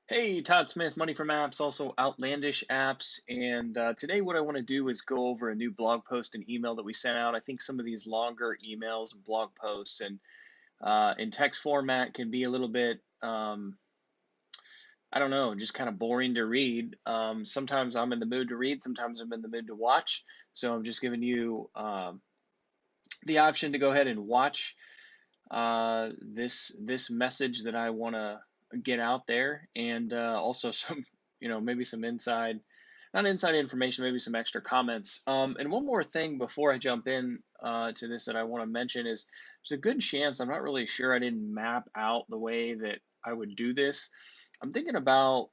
Hey, Todd Smith, Money from Apps, also Outlandish Apps. And today, what I want to do is go over a new blog post and email that we sent out. I think some of these longer emails and blog posts and in text format can be a little bit, I don't know, just kind of boring to read. Sometimes I'm in the mood to read, sometimes I'm in the mood to watch. So I'm just giving you the option to go ahead and watch this message that I want to get out there, and also some, maybe some not inside information, maybe some extra comments. And one more thing before I jump in to this that I want to mention is there's a good chance I'm not really sure I didn't map out the way that I would do this. I'm thinking about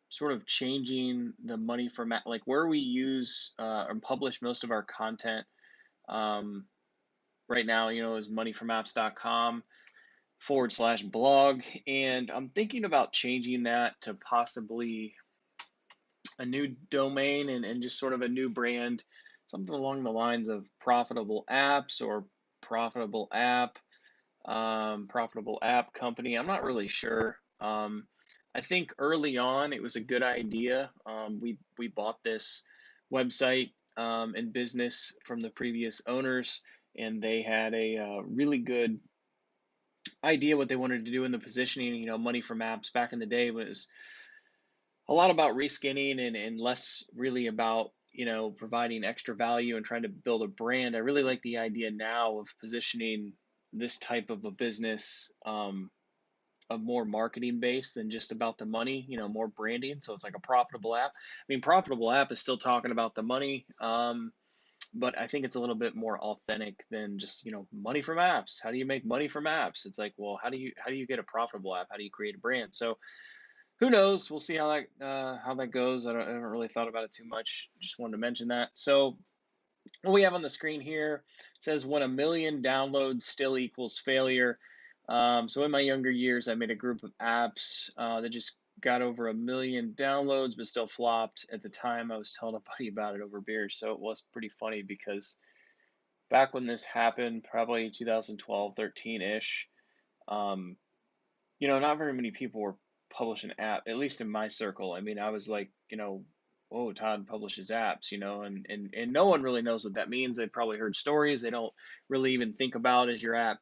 sort of changing the money format, like where we use and publish most of our content. Um, right now, is moneyfromapps.com/blog. And I'm thinking about changing that to possibly a new domain and just sort of a new brand, something along the lines of profitable apps or profitable app, profitable app company. I'm not really sure. I think early on it was a good idea. We bought this website and business from the previous owners, and they had a really good idea what they wanted to do in the positioning. Money from apps back in the day was a lot about reskinning and less really about providing extra value and trying to build a brand. I really like the idea now of positioning this type of a business of more marketing based than just about the money, more branding. So it's like a profitable app. I mean, profitable app is still talking about the money, but I think it's a little bit more authentic than just money from apps. How do you make money from apps? It's like, well, how do you get a profitable app? How do you create a brand? So who knows? We'll see how that goes. I haven't really thought about it too much. Just wanted to mention that. So what we have on the screen here says when a million downloads still equals failure. So in my younger years, I made a group of apps that just got over a million downloads, but still flopped. At the time, I was telling a buddy about it over beer, so it was pretty funny because back when this happened, probably 2012, 13-ish, um, not very many people were publishing app, at least in my circle. I mean, I was like, whoa, Todd publishes apps, and no one really knows what that means. They've probably heard stories. They don't really even think about, is your app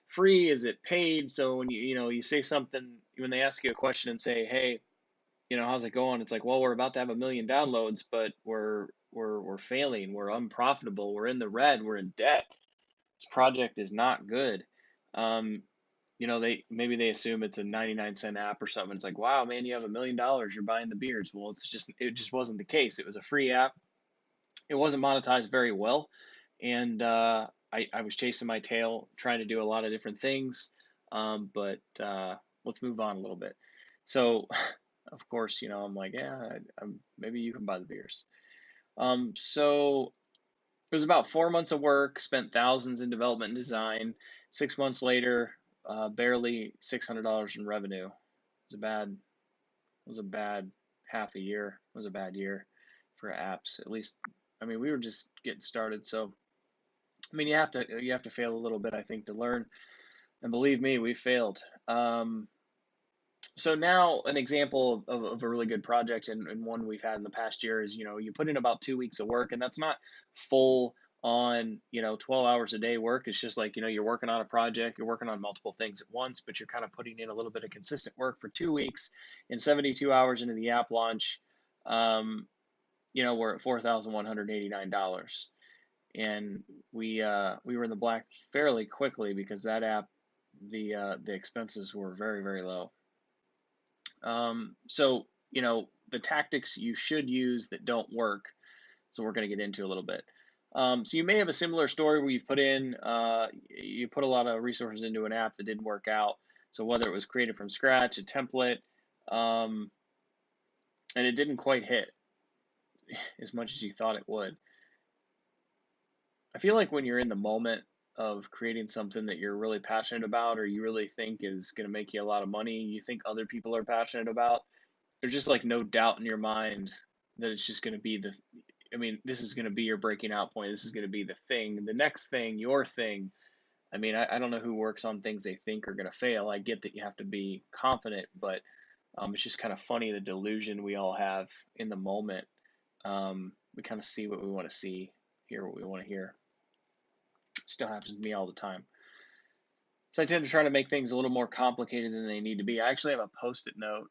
free? Is it paid? So when you say something, when they ask you a question and say, hey, how's it going? It's like, well, we're about to have a million downloads, but we're failing. We're unprofitable. We're in the red. We're in debt. This project is not good. Um, they assume it's a 99-cent app or something. It's like, wow, man, you have $1 million. You're buying the beers. Well, it just wasn't the case. It was a free app. It wasn't monetized very well, and I was chasing my tail, trying to do a lot of different things. But let's move on a little bit. So, of course, I'm like, yeah, maybe you can buy the beers. So it was about 4 months of work, spent thousands in development and design. 6 months later, barely $600 in revenue. It was a bad half a year. It was a bad year for apps. At least, I mean, we were just getting started. So, I mean, you have to fail a little bit, I think, to learn. And believe me, we failed. So now an example of a really good project and one we've had in the past year is, you put in about 2 weeks of work, and that's not full on, 12 hours a day work. It's just like, you're working on a project, you're working on multiple things at once, but you're kind of putting in a little bit of consistent work for 2 weeks. And 72 hours into the app launch, um, we're at $4,189. And we were in the black fairly quickly because that app, the expenses were very, very low. So, the tactics you should use that don't work. So we're going to get into a little bit. So you may have a similar story where you put a lot of resources into an app that didn't work out. So whether it was created from scratch, a template, um, and it didn't quite hit as much as you thought it would. I feel like when you're in the moment of creating something that you're really passionate about or you really think is going to make you a lot of money, you think other people are passionate about, there's just like no doubt in your mind that it's just going to be I mean, this is going to be your breaking out point. This is going to be the thing, the next thing, your thing. I mean, I don't know who works on things they think are going to fail. I get that you have to be confident, but It's just kind of funny the delusion we all have in the moment. We kind of see what we want to see, hear what we want to hear. Still happens to me all the time. So I tend to try to make things a little more complicated than they need to be. I actually have a post-it note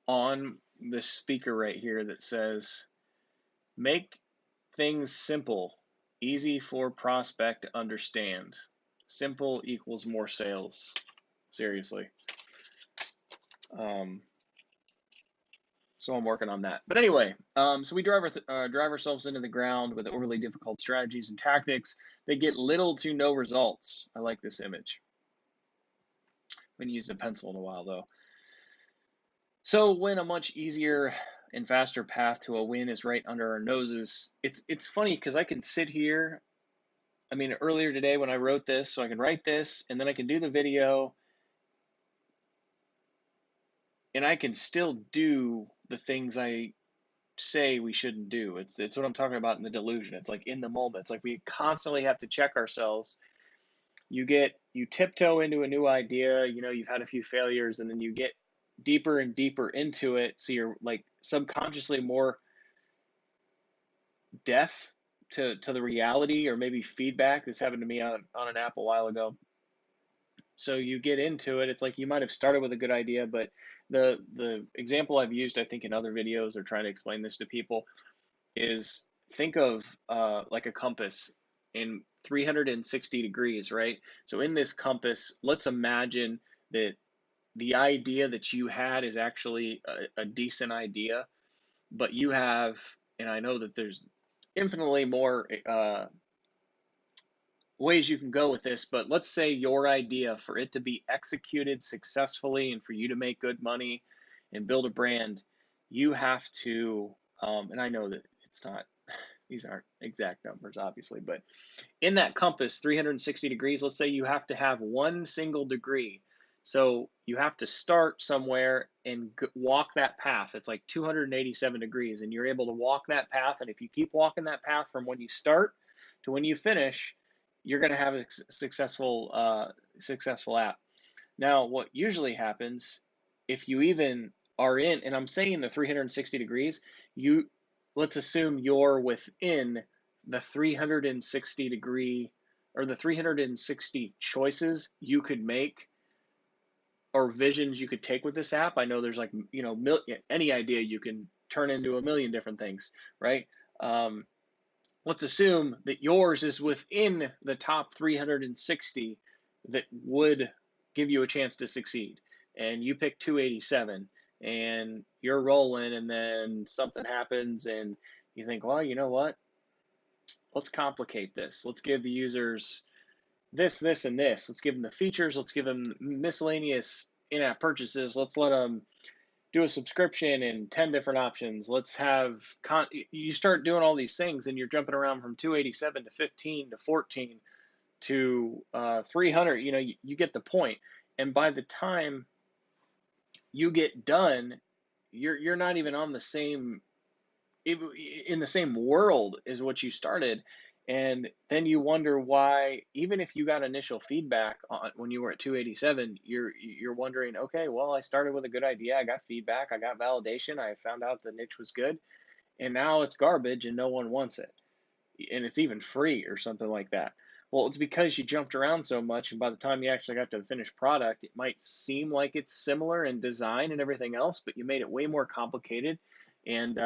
on the speaker right here that says, make things simple, easy for prospect to understand. Simple equals more sales. Seriously. So I'm working on that. But anyway, so we drive ourselves into the ground with overly difficult strategies and tactics that get little to no results. I like this image. I haven't used a pencil in a while though. So when a much easier and faster path to a win is right under our noses, it's funny because I can sit here. I mean, earlier today when I wrote this, so I can write this and then I can do the video and I can still do the things I say we shouldn't do. It's what I'm talking about in the delusion. It's like in the moment. It's like we constantly have to check ourselves. You tiptoe into a new idea, you've had a few failures and then you get deeper and deeper into it, so you're like subconsciously more deaf to the reality or maybe feedback. This happened to me on an app a while ago. So you get into it. It's like you might have started with a good idea, but the example I've used, I think, in other videos or trying to explain this to people is think of like a compass in 360 degrees, right? So in this compass, let's imagine that the idea that you had is actually a decent idea, but you have, and I know that there's infinitely more ways you can go with this, but let's say your idea for it to be executed successfully and for you to make good money and build a brand, you have to, and I know that it's not, these aren't exact numbers, obviously, but in that compass, 360 degrees, let's say you have to have one single degree. So you have to start somewhere and walk that path. It's like 287 degrees, and you're able to walk that path. And if you keep walking that path from when you start to when you finish, you're going to have a successful app. Now, what usually happens if you even are in, and I'm saying the 360 degrees, you let's assume you're within the 360 degree or the 360 choices you could make or visions you could take with this app. I know there's like, any idea you can turn into a million different things, right? Let's assume that yours is within the top 360 that would give you a chance to succeed. And you pick 287 and you're rolling, and then something happens and you think, well, you know what? Let's complicate this. Let's give the users this, and this. Let's give them the features. Let's give them miscellaneous in-app purchases. Let's let them do a subscription and 10 different options. Let's have you start doing all these things and you're jumping around from 287 to 15 to 14 to 300. You get the point. And by the time you get done, you're not even on the same in the same world as what you started. And then you wonder why, even if you got initial feedback when you were at 287, you're wondering, okay, well, I started with a good idea, I got feedback, I got validation, I found out the niche was good, and now it's garbage and no one wants it, and it's even free or something like that. Well, it's because you jumped around so much, and by the time you actually got to the finished product, it might seem like it's similar in design and everything else, but you made it way more complicated, and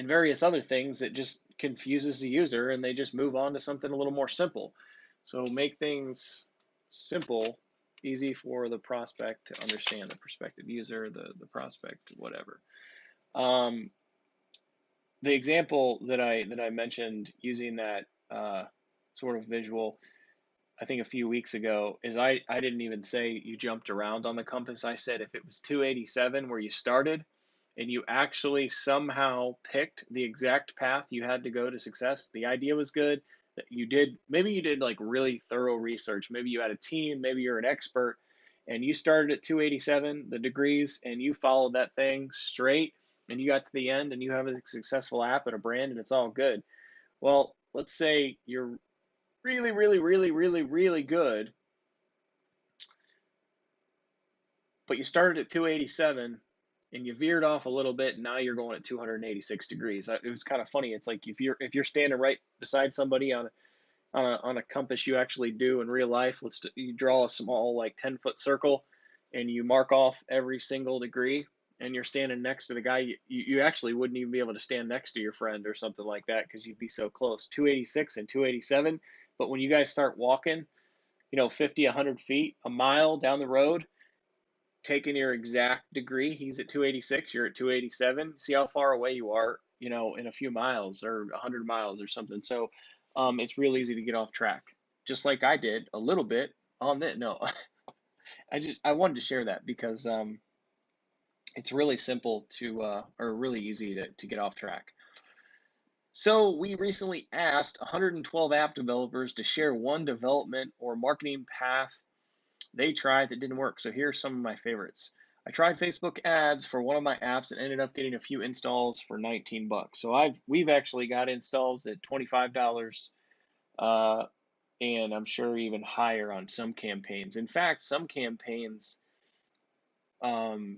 various other things that just confuses the user and they just move on to something a little more simple. So make things simple, easy for the prospect to understand, the prospective user, the prospect, whatever. The example that I mentioned using that sort of visual, I think a few weeks ago, is I didn't even say you jumped around on the compass. I said if it was 287 where you started, and you actually somehow picked the exact path you had to go to success, the idea was good, that maybe you did like really thorough research, maybe you had a team, maybe you're an expert, and you started at 287, the degrees, and you followed that thing straight, and you got to the end, and you have a successful app and a brand, and it's all good. Well, let's say you're really, really, really, really, really good but you started at 287 and you veered off a little bit, and now you're going at 286 degrees. It was kind of funny. It's like if you're standing right beside somebody on a compass you actually do in real life. You draw a small like 10-foot circle, and you mark off every single degree, and you're standing next to the guy. You actually wouldn't even be able to stand next to your friend or something like that because you'd be so close. 286 and 287. But when you guys start walking, 50, 100 feet, a mile down the road, taking your exact degree, he's at 286, you're at 287. See how far away you are, in a few miles or 100 miles or something. So it's real easy to get off track, just like I did a little bit on that. No, I wanted to share that because it's really simple or really easy to get off track. So we recently asked 112 app developers to share one development or marketing path they tried that didn't work. So here's some of my favorites. I tried Facebook ads for one of my apps and ended up getting a few installs for 19 bucks. So we've actually got installs at $25, and I'm sure even higher on some campaigns. In fact, some campaigns, well,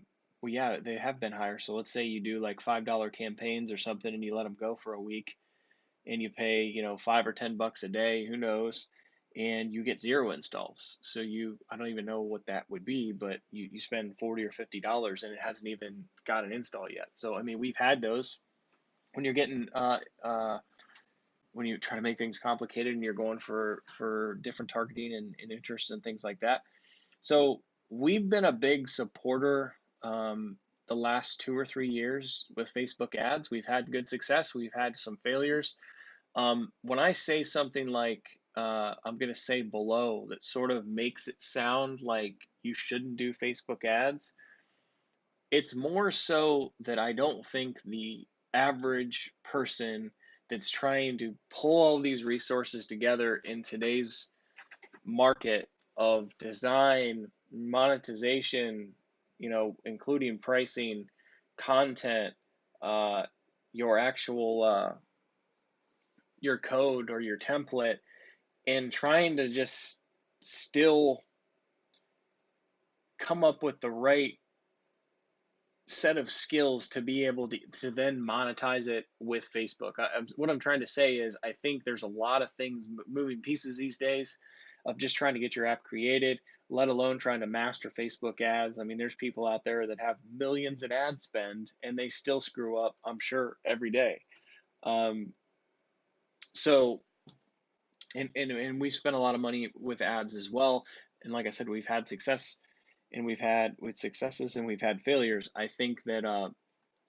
yeah, they have been higher. So let's say you do like $5 campaigns or something, and you let them go for a week, and you pay, 5 or 10 bucks a day, who knows, and you get 0 installs. So I don't even know what that would be, but you spend $40 or $50 and it hasn't even got an install yet. So I mean, we've had those when you're getting when you try to make things complicated and you're going for different targeting and interests and things like that. So we've been a big supporter the last 2 or 3 years with Facebook ads. We've had good success. We've had some failures. When I say something like I'm going to say below that sort of makes it sound like you shouldn't do Facebook ads, it's more so that I don't think the average person that's trying to pull all these resources together in today's market of design, monetization, including pricing, content, uh, your actual your code or your template, and trying to just still come up with the right set of skills to be able to then monetize it with Facebook. What I'm trying to say is I think there's a lot of things, moving pieces these days, of just trying to get your app created, let alone trying to master Facebook ads. I mean, there's people out there that have millions in ad spend and they still screw up, I'm sure, every day. Um, so and we've spent a lot of money with ads as well. And like I said, we've had success, and we've had with successes, and we've had failures. I think that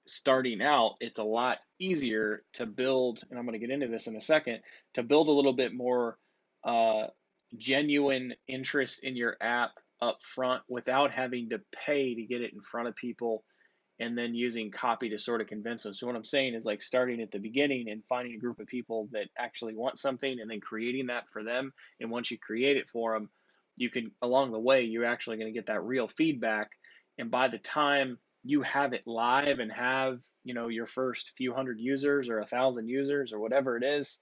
starting out, it's a lot easier to build, and I'm going to get into this in a second, to build a little bit more uh, genuine interest in your app up front without having to pay to get it in front of people and then using copy to sort of convince them. So what I'm saying is like starting at the beginning and finding a group of people that actually want something and then creating that for them. And once you create it for them, you can, along the way, you're actually going to get that real feedback. And by the time you have it live and have, your first few hundred users or 1,000 users or whatever it is,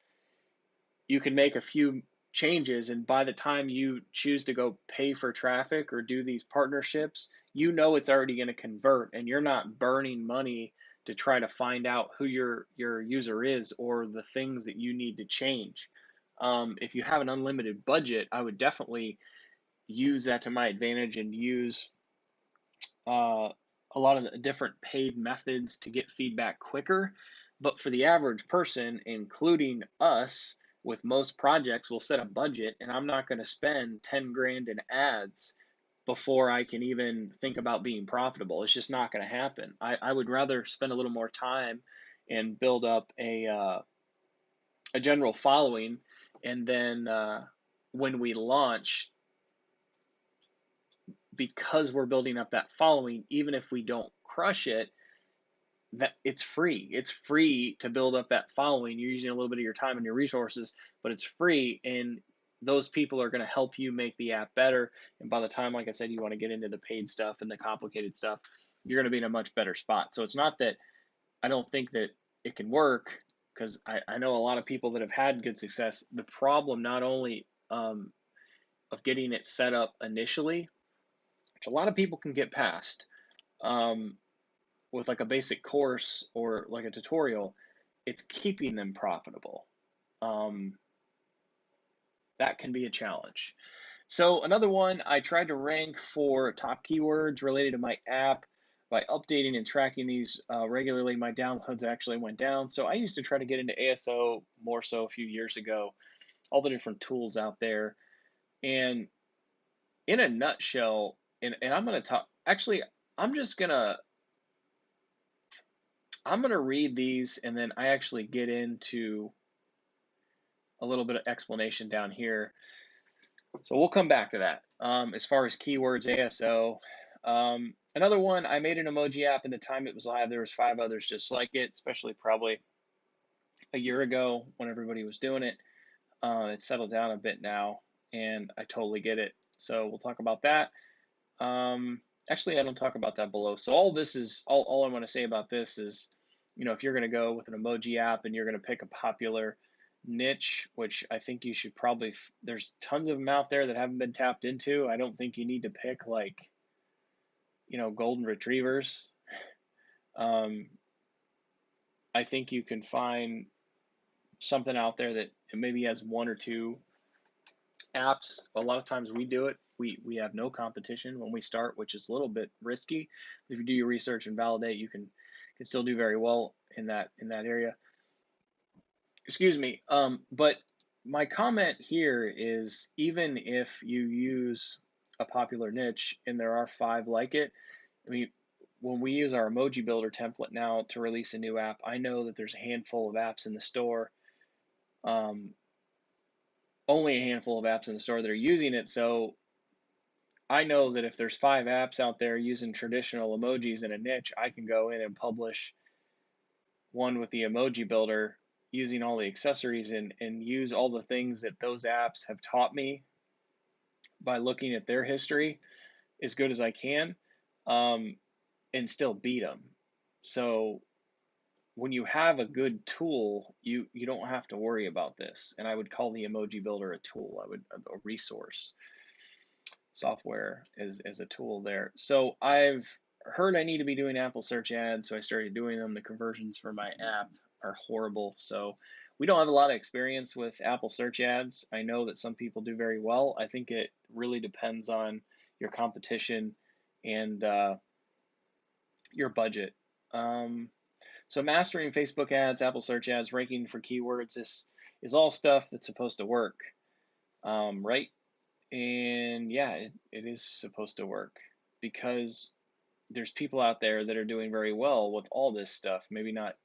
you can make a few changes, and by the time you choose to go pay for traffic or do these partnerships, it's already going to convert, and you're not burning money to try to find out who your user is or the things that you need to change. If you have an unlimited budget, I would definitely use that to my advantage and use a lot of the different paid methods to get feedback quicker. But for the average person, including us, with most projects, we'll set a budget, and I'm not going to spend 10 grand in ads before I can even think about being profitable. It's just not going to happen. I would rather spend a little more time and build up a general following, and then when we launch, because we're building up that following, even if we don't crush it, that it's free. It's free to build up that following. You're using a little bit of your time and your resources, but it's free, and those people are going to help you make the app better. And by the time, like I said, you want to get into the paid stuff and the complicated stuff, you're going to be in a much better spot. So it's not that I don't think that it can work, because I know a lot of people that have had good success. The problem not only of getting it set up initially, which a lot of people can get past um, with like a basic course or like a tutorial. It's keeping them profitable. Um, that can be a challenge. So another one, I tried to rank for top keywords related to my app by updating and tracking these regularly. My downloads actually went down. So I used to try to get into ASO more so a few years ago, all the different tools out there. And in a nutshell, and I'm going to talk, actually, I'm just going to, I'm going to read these and then I actually get into a little bit of explanation down here. So we'll come back to that. As far as keywords, ASO. Another one, I made an emoji app, and the time it was live, there was 5 others just like it, especially probably a year ago when everybody was doing it. It's settled down a bit now, and I totally get it. So we'll talk about that. Actually, I don't talk about that below. So all this is, all I want to say about this is, if you're going to go with an emoji app and you're going to pick a popular niche, which I think you should probably, there's tons of them out there that haven't been tapped into. I don't think you need to pick like, golden retrievers. I think you can find something out there that maybe has 1 or 2 apps. A lot of times we do it. We have no competition when we start, which is a little bit risky. If you do your research and validate, you can still do very well in that area. Excuse me. But my comment here is, even if you use a popular niche and there are 5 like it, I mean, when we use our emoji builder template now to release a new app, I know that there's a handful of apps in the store, only a handful of apps in the store that are using it. So I know that if there's 5 apps out there using traditional emojis in a niche, I can go in and publish one with the emoji builder using all the accessories and use all the things that those apps have taught me by looking at their history as good as I can, and still beat them. So when you have a good tool, you don't have to worry about this. And I would call the emoji builder a tool. A resource software as a tool there. So I've heard I need to be doing Apple search ads, so I started doing them. The conversions for my app are horrible. So we don't have a lot of experience with Apple search ads. I know that some people do very well. I think it really depends on your competition and your budget. So mastering Facebook ads, Apple search ads, ranking for keywords is all stuff that's supposed to work, right? And yeah, it is supposed to work because there's people out there that are doing very well with all this stuff. Maybe not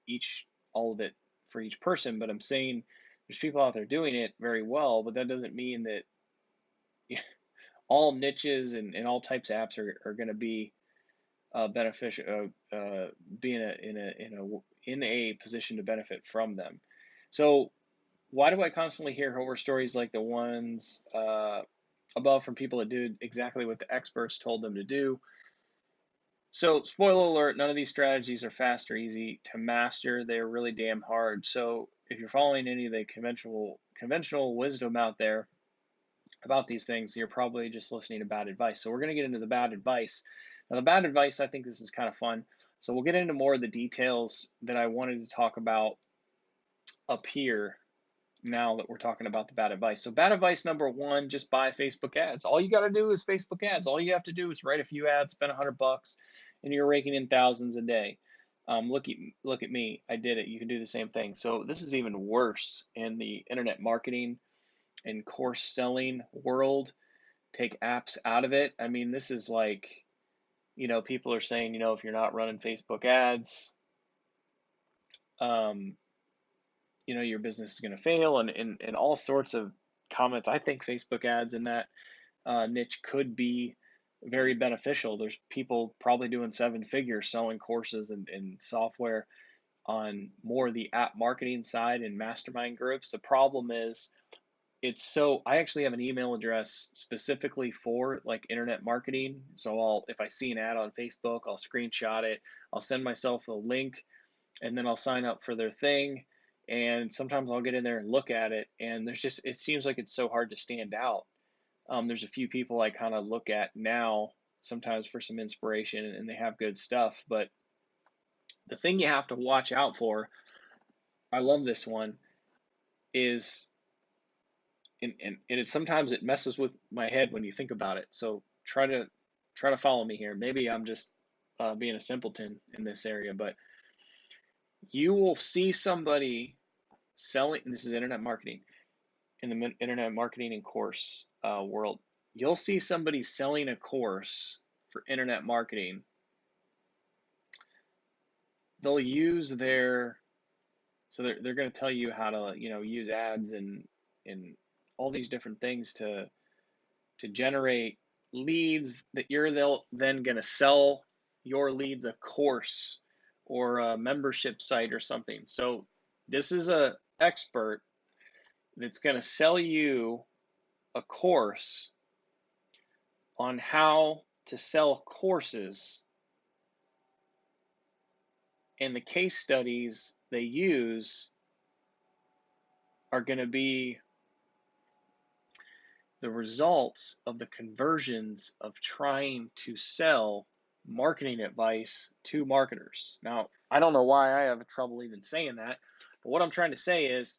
all of it for each person, but I'm saying there's people out there doing it very well, but that doesn't mean that all niches and all types of apps are going to be beneficial, be in a position to benefit from them. So why do I constantly hear horror stories like the ones above from people that did exactly what the experts told them to do? So spoiler alert, none of these strategies are fast or easy to master. They're really damn hard. So if you're following any of the conventional wisdom out there about these things, you're probably just listening to bad advice. So we're going to get into the bad advice. Now, the bad advice, I think this is kind of fun. So we'll get into more of the details that I wanted to talk about up here now that we're talking about the bad advice. So bad advice number 1, just buy Facebook ads. All you got to do is Facebook ads. All you have to do is write a few ads, spend $100, and you're raking in thousands a day. Look at me. I did it. You can do the same thing. So this is even worse in the internet marketing and course selling world. Take apps out of it. I mean, this is like, people are saying, if you're not running Facebook ads, your business is going to fail, and all sorts of comments. I think Facebook ads in that niche could be very beneficial. There's people probably doing 7 figures selling courses and software on more the app marketing side and mastermind groups. The problem is I actually have an email address specifically for like internet marketing. So if I see an ad on Facebook, I'll screenshot it. I'll send myself a link and then I'll sign up for their thing. And sometimes I'll get in there and look at it, and it seems like it's so hard to stand out. There's a few people I kind of look at now sometimes for some inspiration, and they have good stuff. But the thing you have to watch out for, I love this one, is and it sometimes it messes with my head when you think about it. So try to follow me here. Maybe I'm just being a simpleton in this area, but you will see somebody selling. This is internet marketing, in the internet marketing and course world. You'll see somebody selling a course for internet marketing. They'll use their so they're going to tell you how to use ads and all these different things to generate leads that you're then going to sell your leads a course or a membership site or something. So this is a expert that's going to sell you a course on how to sell courses, and the case studies they use are going to be the results of the conversions of trying to sell marketing advice to marketers. Now, I don't know why I have trouble even saying that, but what I'm trying to say is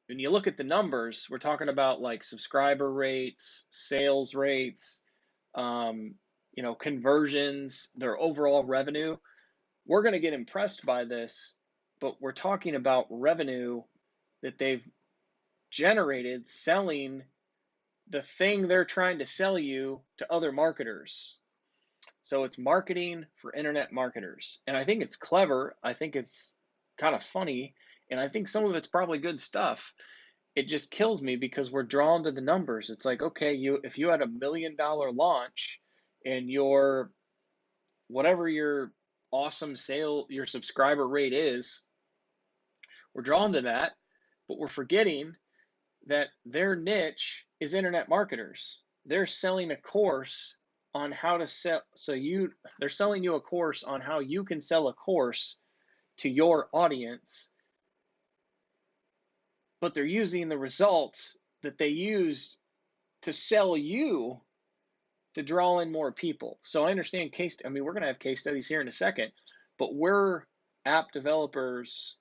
when you look at the numbers, we're talking about like subscriber rates, sales rates, conversions, their overall revenue. We're going to get impressed by this, but we're talking about revenue that they've generated selling the thing they're trying to sell you to other marketers. So it's marketing for internet marketers. And I think it's clever. I think it's kind of funny. And I think some of it's probably good stuff. It just kills me because we're drawn to the numbers. It's like, okay, if you had $1 million launch and your whatever your awesome sale, your subscriber rate is, we're drawn to that, but we're forgetting that their niche is internet marketers. They're selling a course on how to sell. They're selling you a course on how you can sell a course to your audience, but they're using the results that they used to sell you to draw in more people. So I understand we're going to have case studies here in a second, but we're app developers.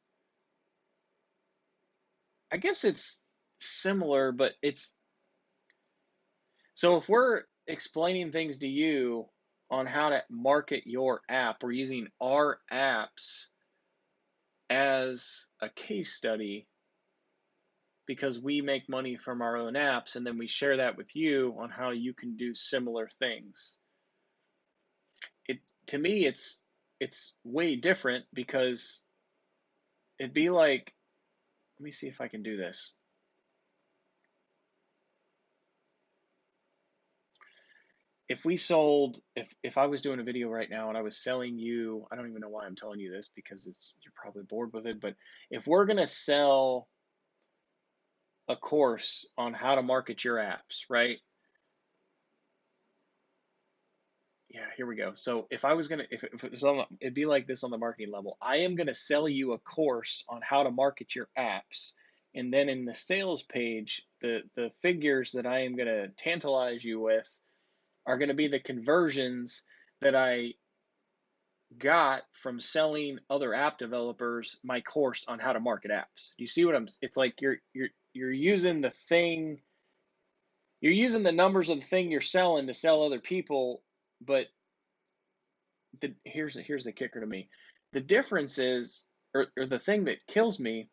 I guess it's similar, but so if we're explaining things to you on how to market your app, we're using our apps as a case study because we make money from our own apps, and then we share that with you on how you can do similar things. To me, it's way different because it'd be like, let me see if I can do this. If I was doing a video right now and I was selling you, I don't even know why I'm telling you this because you're probably bored with it, but if we're going to sell a course on how to market your apps, right? Yeah, here we go. So if I was going to, if it was it'd be like this on the marketing level. I am going to sell you a course on how to market your apps. And then in the sales page, the figures that I am going to tantalize you with are going to be the conversions that I got from selling other app developers my course on how to market apps. Do you see what it's like you're using the thing, you're using the numbers of the thing you're selling to sell other people, but here's the kicker to me. The difference is, or the thing that kills me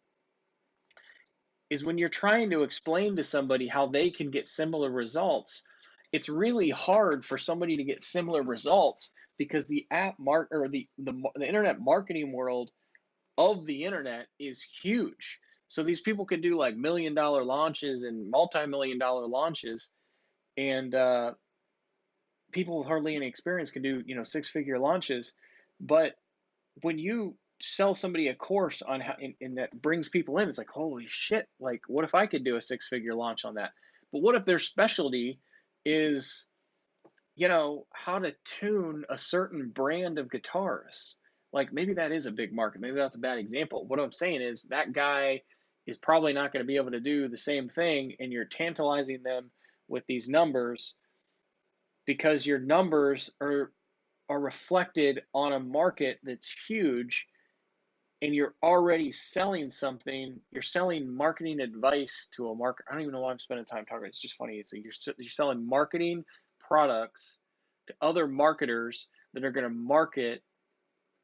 is when you're trying to explain to somebody how they can get similar results. It's really hard for somebody to get similar results because the internet marketing world of the internet is huge. So these people can do like $1 million launches and multi-million dollar launches, and people with hardly any experience can do 6-figure launches. But when you sell somebody a course on how and that brings people in, it's like, holy shit, like what if I could do a 6-figure launch on that? But what if their specialty is how to tune a certain brand of guitars? Like maybe that is a big market, maybe that's a bad example. What I'm saying is that guy is probably not going to be able to do the same thing, and you're tantalizing them with these numbers because your numbers are reflected on a market that's huge, and you're already selling something. You're selling marketing advice to a market. I don't even know why I'm spending time talking about it. It's just funny. It's like you're selling marketing products to other marketers that are going to market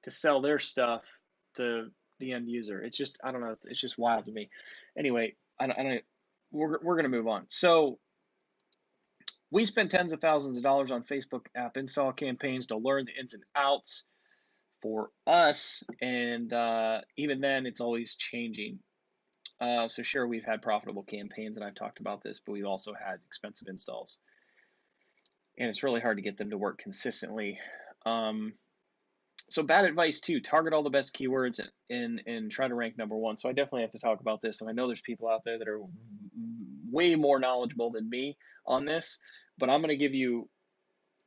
to sell their stuff to the end user. It's just, I don't know. It's just wild to me. Anyway, we're going to move on. So we spend tens of thousands of dollars on Facebook app install campaigns to learn the ins and outs for us, and even then, it's always changing. So sure, we've had profitable campaigns, and I've talked about this, but we've also had expensive installs, and it's really hard to get them to work consistently. So bad advice too: target all the best keywords and try to rank number one. So I definitely have to talk about this, and I know there's people out there that are way more knowledgeable than me on this, but I'm going to give you,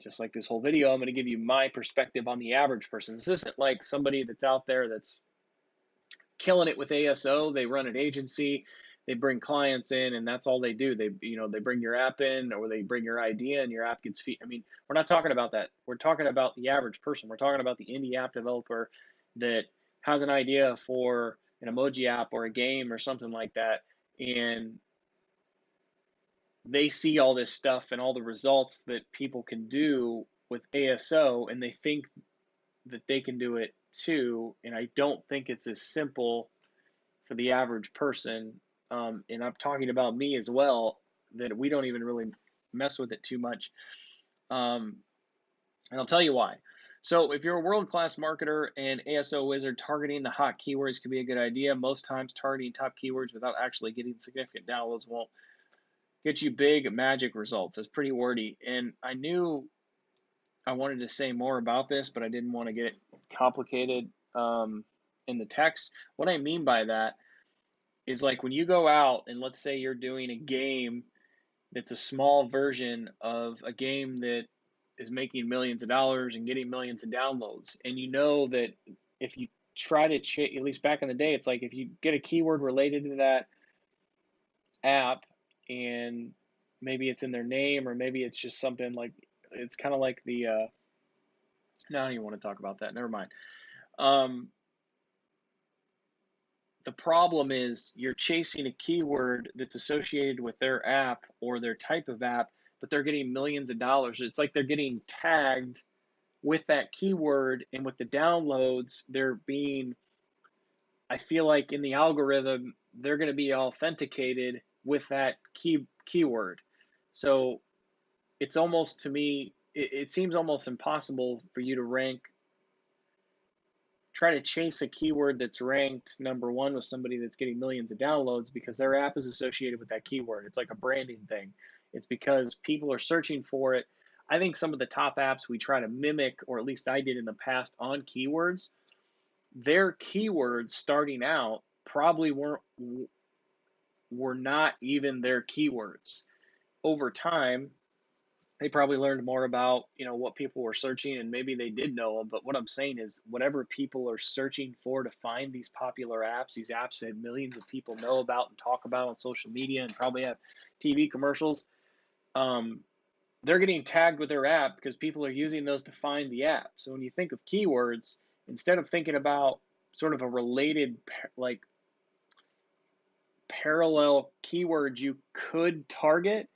just like this whole video, I'm going to give you my perspective on the average person. This isn't like somebody that's out there that's killing it with ASO. They run an agency, they bring clients in, and that's all they do. They bring your app in, or they bring your idea and your app gets feed. I mean, we're not talking about that. We're talking about the average person. We're talking about the indie app developer that has an idea for an emoji app or a game or something like that, and they see all this stuff and all the results that people can do with ASO, and they think that they can do it too. And I don't think it's as simple for the average person. And I'm talking about me as well, that we don't even really mess with it too much. And I'll tell you why. So if you're a world-class marketer and ASO wizard, targeting the hot keywords could be a good idea. Most times targeting top keywords without actually getting significant downloads won't get you big magic results. It's pretty wordy. And I knew I wanted to say more about this, but I didn't want to get complicated in the text. What I mean by that is, like, when you go out and let's say you're doing a game that's a small version of a game that is making millions of dollars and getting millions of downloads, and you know that if you try to at least back in the day, it's like if you get a keyword related to that app, and maybe it's in their name, or maybe it's just something like, it's kind of like the no, I don't even want to talk about that. Never mind. The problem is you're chasing a keyword that's associated with their app or their type of app, but they're getting millions of dollars. It's like they're getting tagged with that keyword, and with the downloads, they're being, I feel like in the algorithm, they're going to be authenticated with that keyword. So it's almost, to me, it seems almost impossible for you to try to chase a keyword that's ranked number one with somebody that's getting millions of downloads, because their app is associated with that keyword. It's like a branding thing. It's because people are searching for it. I think some of the top apps we try to mimic, or at least I did in the past on keywords, their keywords starting out probably were not even their keywords. Over time, they probably learned more about, what people were searching, and maybe they did know them. But what I'm saying is, whatever people are searching for to find these popular apps, these apps that millions of people know about and talk about on social media and probably have TV commercials, they're getting tagged with their app because people are using those to find the app. So when you think of keywords, instead of thinking about sort of a related, like, parallel keyword you could target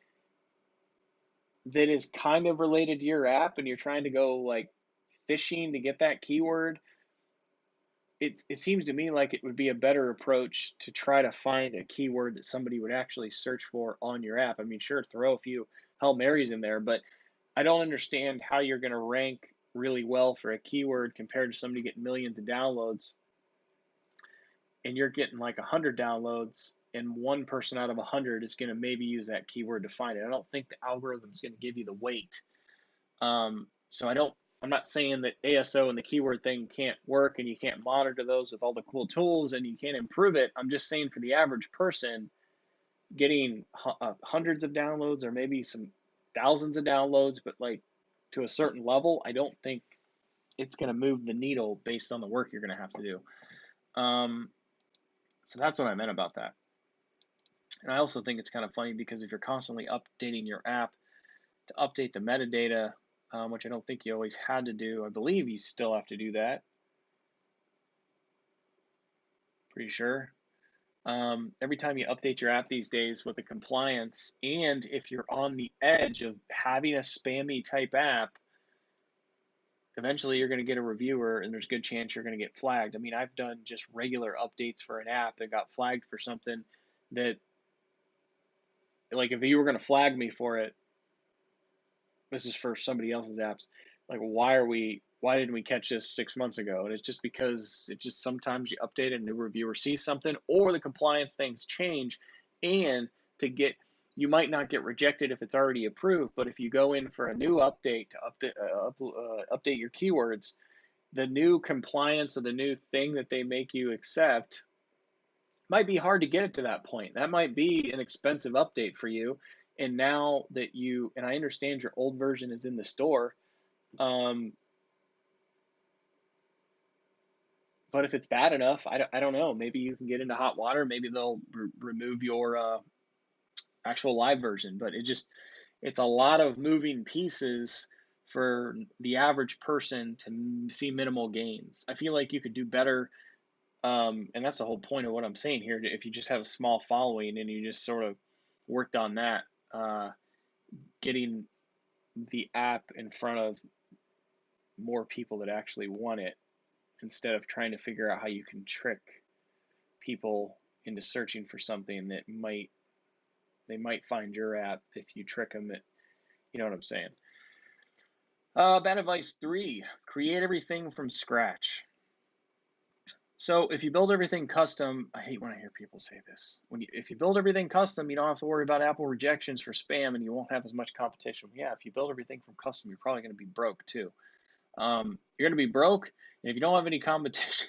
that is kind of related to your app, and you're trying to go like fishing to get that keyword, it seems to me like it would be a better approach to try to find a keyword that somebody would actually search for on your app. I mean, sure, throw a few Hail Marys in there, but I don't understand how you're going to rank really well for a keyword compared to somebody getting millions of downloads, and you're getting like 100 downloads, and one person out of 100 is going to maybe use that keyword to find it. I don't think the algorithm is going to give you the weight. So I'm not saying that ASO and the keyword thing can't work and you can't monitor those with all the cool tools and you can't improve it. I'm just saying, for the average person, getting hundreds of downloads or maybe some thousands of downloads, but like to a certain level, I don't think it's going to move the needle based on the work you're going to have to do. So that's what I meant about that. And I also think it's kind of funny because if you're constantly updating your app to update the metadata, which I don't think you always had to do. I believe you still have to do that. Pretty sure. Every time you update your app these days with the compliance, and if you're on the edge of having a spammy type app, eventually you're going to get a reviewer and there's a good chance you're going to get flagged. I mean, I've done just regular updates for an app that got flagged for something that, like, if you were going to flag me for it, this is for somebody else's apps, like, why didn't we catch this 6 months ago? And it's just because it just sometimes you update a new reviewer sees something, or the compliance things change, and to get, you might not get rejected if it's already approved, but if you go in for a new update to update your keywords, the new compliance or the new thing that they make you accept might be hard to get it to that point. That might be an expensive update for you. And now that you, and I understand your old version is in the store, but if it's bad enough, I don't know. Maybe you can get into hot water. Maybe they'll remove your actual live version. But it's a lot of moving pieces for the average person to see minimal gains. I feel like you could do better. And that's the whole point of what I'm saying here. If you just have a small following and you just sort of worked on that, getting the app in front of more people that actually want it, instead of trying to figure out how you can trick people into searching for something that they might find your app if you trick them. That, you know what I'm saying. Bad advice 3: create everything from scratch. So if you build everything custom, I hate when I hear people say this. If you build everything custom, you don't have to worry about Apple rejections for spam, and you won't have as much competition. Yeah, if you build everything from custom, you're probably going to be broke too. You're going to be broke, and if you don't have any competition,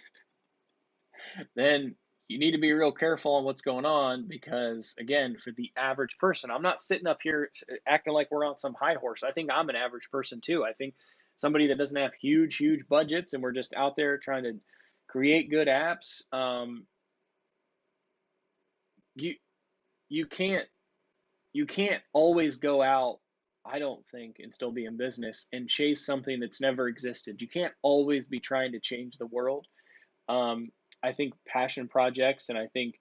then you need to be real careful on what's going on, because, again, for the average person, I'm not sitting up here acting like we're on some high horse. I think I'm an average person too. I think somebody that doesn't have huge budgets, and we're just out there trying to create good apps. You you can't always go out, I don't think, and still be in business and chase something that's never existed. You can't always be trying to change the world. I think passion projects, and I think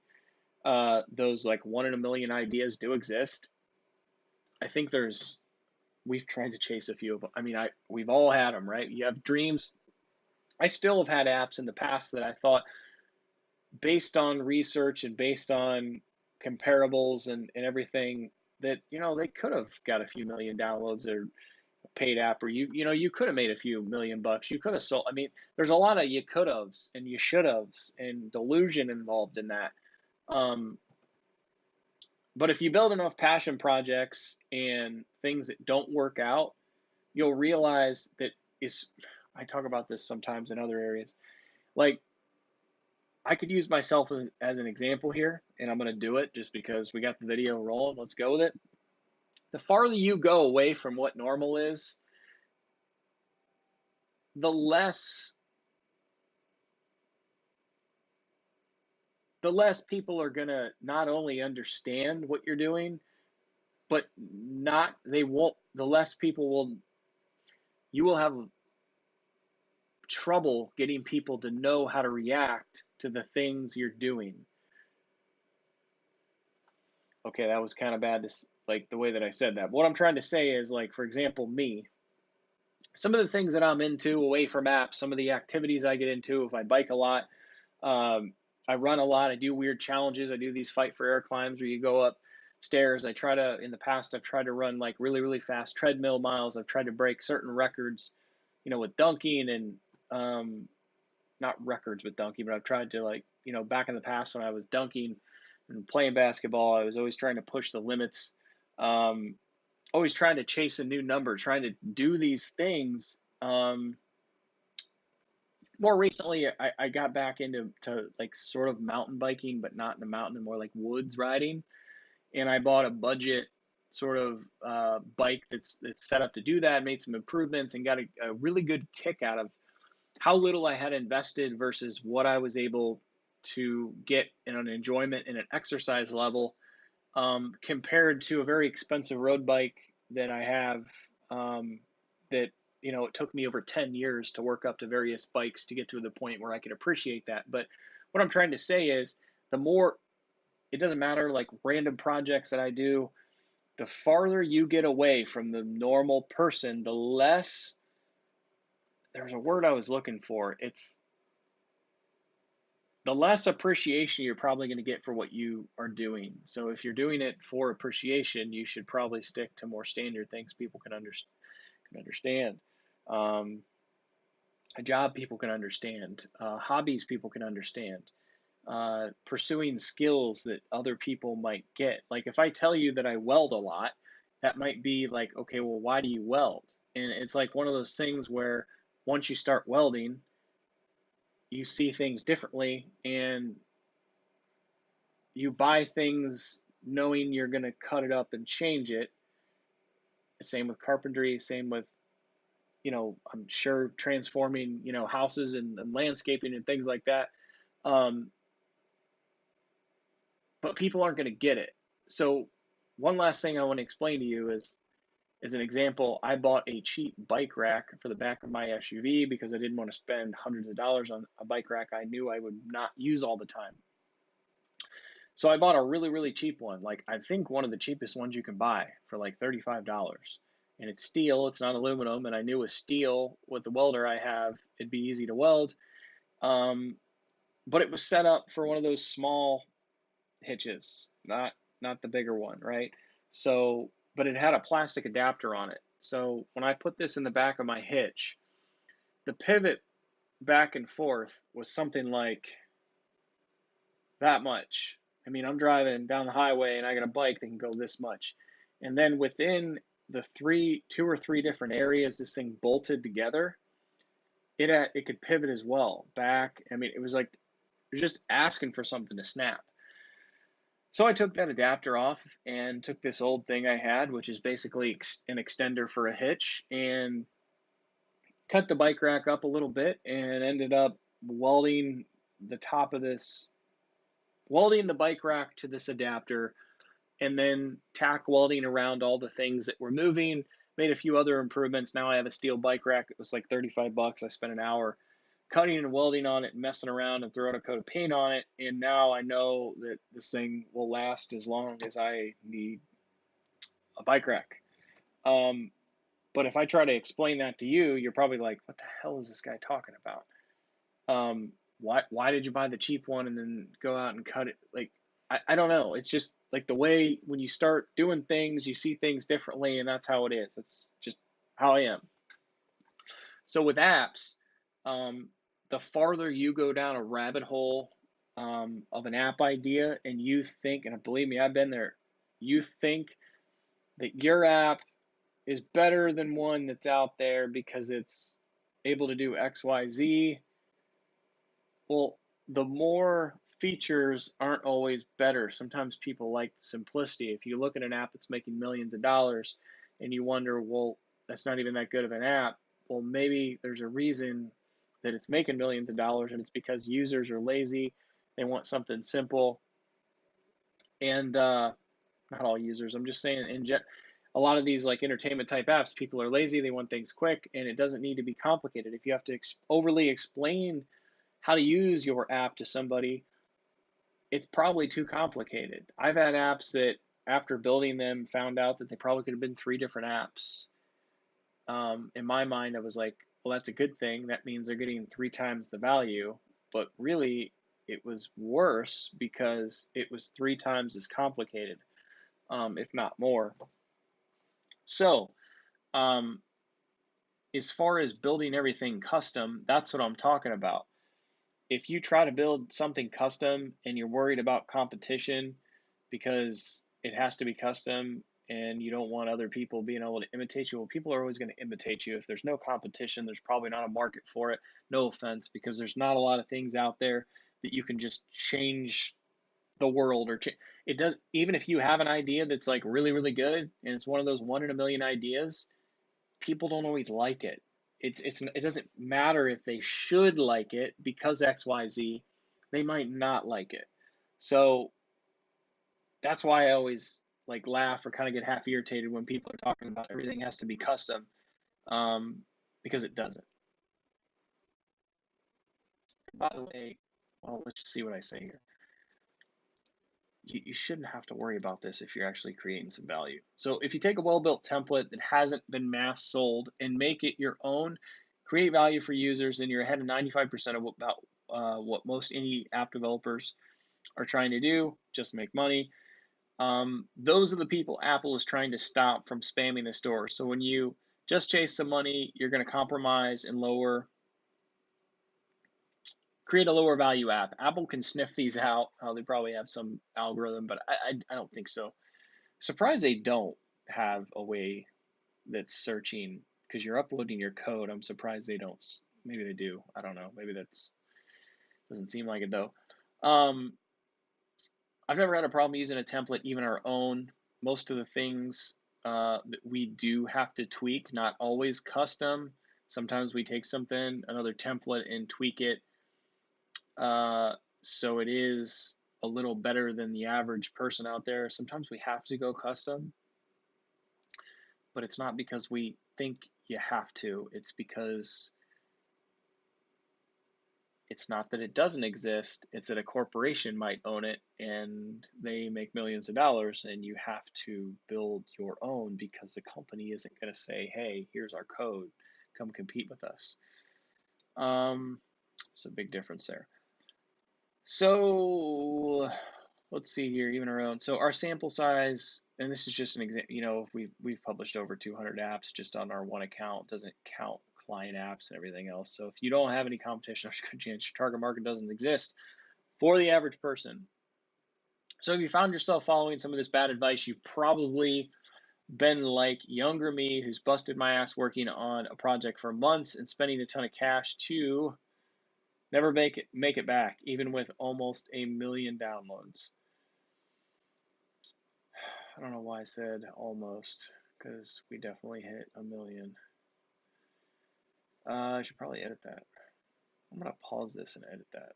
those like 1 in a million ideas do exist. I think we've tried to chase a few of them. I mean, we've all had them, right? You have dreams. I still have had apps in the past that I thought, based on research and based on comparables and everything, that, they could have got a few million downloads, or paid app, or you could have made a few $1,000,000. You could have sold. I mean, there's a lot of you could haves and you should haves and delusion involved in that. But if you build enough passion projects and things that don't work out, you'll realize that is. I talk about this sometimes in other areas. Like, I could use myself as an example here, and I'm going to do it just because we got the video rolling. Let's go with it. The farther you go away from what normal is, the less people are going to not only understand what you're doing, but the less people you will have trouble getting people to know how to react to the things you're doing. Okay, that was kind of bad, like the way that I said that. But what I'm trying to say is, like, for example, me, some of the things that I'm into away from apps, some of the activities I get into, if I bike a lot, I run a lot, I do weird challenges, I do these fight for air climbs where you go up stairs. In the past, I've tried to run like really, really fast treadmill miles. I've tried to break certain records, with dunking, and not records with dunking, but I've tried to, like, back in the past when I was dunking and playing basketball, I was always trying to push the limits, always trying to chase a new number, trying to do these things. More recently, I got back into like sort of mountain biking, but not in the mountain, and more like woods riding. And I bought a budget sort of bike that's set up to do that, made some improvements, and got a really good kick out of how little I had invested versus what I was able to get in an enjoyment and an exercise level, compared to a very expensive road bike that I have, that, it took me over 10 years to work up to various bikes to get to the point where I could appreciate that. But what I'm trying to say is, the more, it doesn't matter, like random projects that I do, the farther you get away from the normal person, the less, there's a word I was looking for. It's the less appreciation you're probably going to get for what you are doing. So if you're doing it for appreciation, you should probably stick to more standard things people can understand. Um, a job people can understand, hobbies people can understand, pursuing skills that other people might get. Like if I tell you that I weld a lot, that might be like, okay, well, why do you weld? And it's like one of those things where once you start welding, you see things differently and you buy things knowing you're going to cut it up and change it. Same with carpentry, same with, I'm sure transforming, houses and landscaping and things like that. Um, but people aren't going to get it. So one last thing I want to explain to you is, as an example, I bought a cheap bike rack for the back of my SUV because I didn't want to spend hundreds of dollars on a bike rack I knew I would not use all the time. So I bought a really, really cheap one. Like I think one of the cheapest ones you can buy for like $35. And it's steel, it's not aluminum. And I knew with steel, with the welder I have, it'd be easy to weld. Um, but it was set up for one of those small hitches, not the bigger one, right? So, but it had a plastic adapter on it. So when I put this in the back of my hitch, the pivot back and forth was something like that much. I mean, I'm driving down the highway and I got a bike that can go this much. And then within the two or three different areas this thing bolted together, it could pivot as well back. I mean, it was like you're just asking for something to snap. So I took that adapter off and took this old thing I had, which is basically an extender for a hitch, and cut the bike rack up a little bit and ended up welding the top of this, welding the bike rack to this adapter, and then tack welding around all the things that were moving. Made a few other improvements. Now I have a steel bike rack. It was like 35 bucks. I spent an hour cutting and welding on it, messing around, and throwing a coat of paint on it. And now I know that this thing will last as long as I need a bike rack. But if I try to explain that to you, you're probably like, what the hell is this guy talking about? Why did you buy the cheap one and then go out and cut it? Like, I don't know. It's just like the way when you start doing things, you see things differently, and that's how it is. It's just how I am. So with apps, um, the farther you go down a rabbit hole of an app idea, and you think, and believe me, I've been there, you think that your app is better than one that's out there because it's able to do X, Y, Z. Well, the more features aren't always better. Sometimes people like simplicity. If you look at an app that's making millions of dollars and you wonder, well, that's not even that good of an app. Well, maybe there's a reason that it's making millions of dollars, and it's because users are lazy. They want something simple. And not all users, I'm just saying a lot of these like entertainment type apps, people are lazy. They want things quick, and it doesn't need to be complicated. If you have to overly explain how to use your app to somebody, it's probably too complicated. I've had apps that after building them found out that they probably could have been three different apps. In my mind, I was like, well, that's a good thing. That means they're getting three times the value. But really, it was worse because it was three times as complicated, if not more. So, um, as far as building everything custom, that's what I'm talking about. If you try to build something custom and you're worried about competition because it has to be custom and you don't want other people being able to imitate you, well, people are always going to imitate you. If there's no competition, there's probably not a market for it. No offense, because there's not a lot of things out there that you can just change the world or it does. Even if you have an idea that's like really, really good and it's one of those one in a million ideas, people don't always like it. It doesn't matter if they should like it because XYZ, they might not like it. So that's why I always like laugh or kind of get half irritated when people are talking about everything has to be custom, because it doesn't. By the way, well, let's just see what I say here. You shouldn't have to worry about this if you're actually creating some value. So if you take a well-built template that hasn't been mass sold and make it your own, create value for users, and you're ahead of 95% of what most any app developers are trying to do, just make money. Those are the people Apple is trying to stop from spamming the store. So when you just chase some money, you're going to compromise and create a lower value app. Apple can sniff these out. They probably have some algorithm, but I don't think so. Surprised they don't have a way that's searching, because you're uploading your code. I'm surprised they don't. Maybe they do. I don't know. Maybe that's doesn't seem like it though. I've never had a problem using a template, even our own. Most of the things that we do have to tweak, not always custom. Sometimes we take something, another template, and tweak it so it is a little better than the average person out there. Sometimes we have to go custom, but it's not because we think you have to. It's because it's not that it doesn't exist, it's that a corporation might own it and they make millions of dollars, and you have to build your own because the company isn't going to say, hey, here's our code, come compete with us. It's a big difference there. So let's see here, even our own. So our sample size, and this is just an example, we've published over 200 apps just on our one account, doesn't count client apps and everything else. So if you don't have any competition, there's a good chance your target market doesn't exist for the average person. So if you found yourself following some of this bad advice, you've probably been like younger me, who's busted my ass working on a project for months and spending a ton of cash to never make it back, even with almost 1 million downloads. I don't know why I said almost, because we definitely hit 1 million. I should probably edit that. I'm going to pause this and edit that.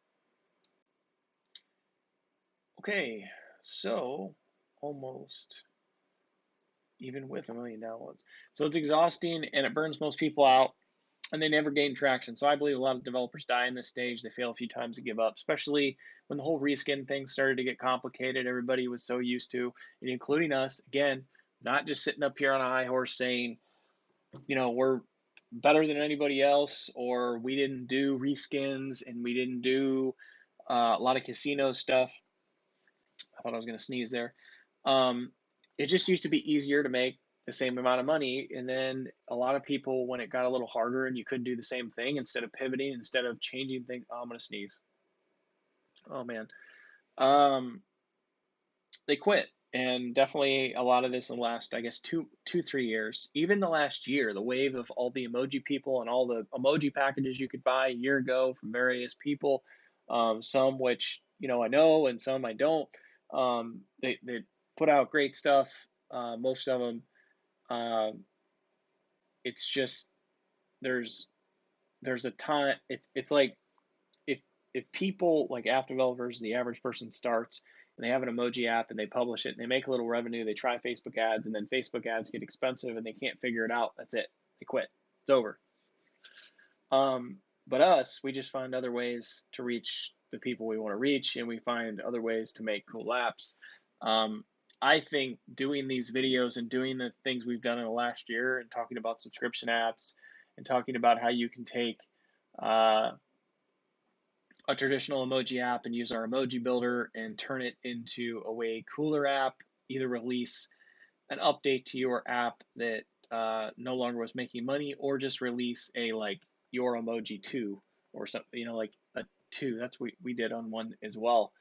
Okay, so almost, even with 1 million downloads. So it's exhausting and it burns most people out, and they never gain traction. So I believe a lot of developers die in this stage. They fail a few times and give up, especially when the whole reskin thing started to get complicated. Everybody was so used to, and including us, again, not just sitting up here on a high horse saying, we're better than anybody else, or we didn't do reskins and we didn't do a lot of casino stuff. I thought I was going to sneeze there. It just used to be easier to make the same amount of money, and then a lot of people, when it got a little harder and you couldn't do the same thing, instead of pivoting, instead of changing things, I'm going to sneeze. Oh man. They quit. And definitely a lot of this in the last, I guess, 3 years. Even the last year, the wave of all the emoji people and all the emoji packages you could buy a year ago from various people, some which I know and some I don't. They put out great stuff. Most of them. It's just there's a ton. It's like if people, like app developers, the average person starts and they have an emoji app and they publish it and they make a little revenue, they try Facebook ads, and then Facebook ads get expensive and they can't figure it out. That's it. They quit. It's over. But us, we just find other ways to reach the people we want to reach, and we find other ways to make cool apps. I think doing these videos and doing the things we've done in the last year and talking about subscription apps and talking about how you can take a traditional emoji app and use our emoji builder and turn it into a way cooler app, either release an update to your app that no longer was making money, or just release a your emoji 2 or something, like a 2. That's what we did on one as well.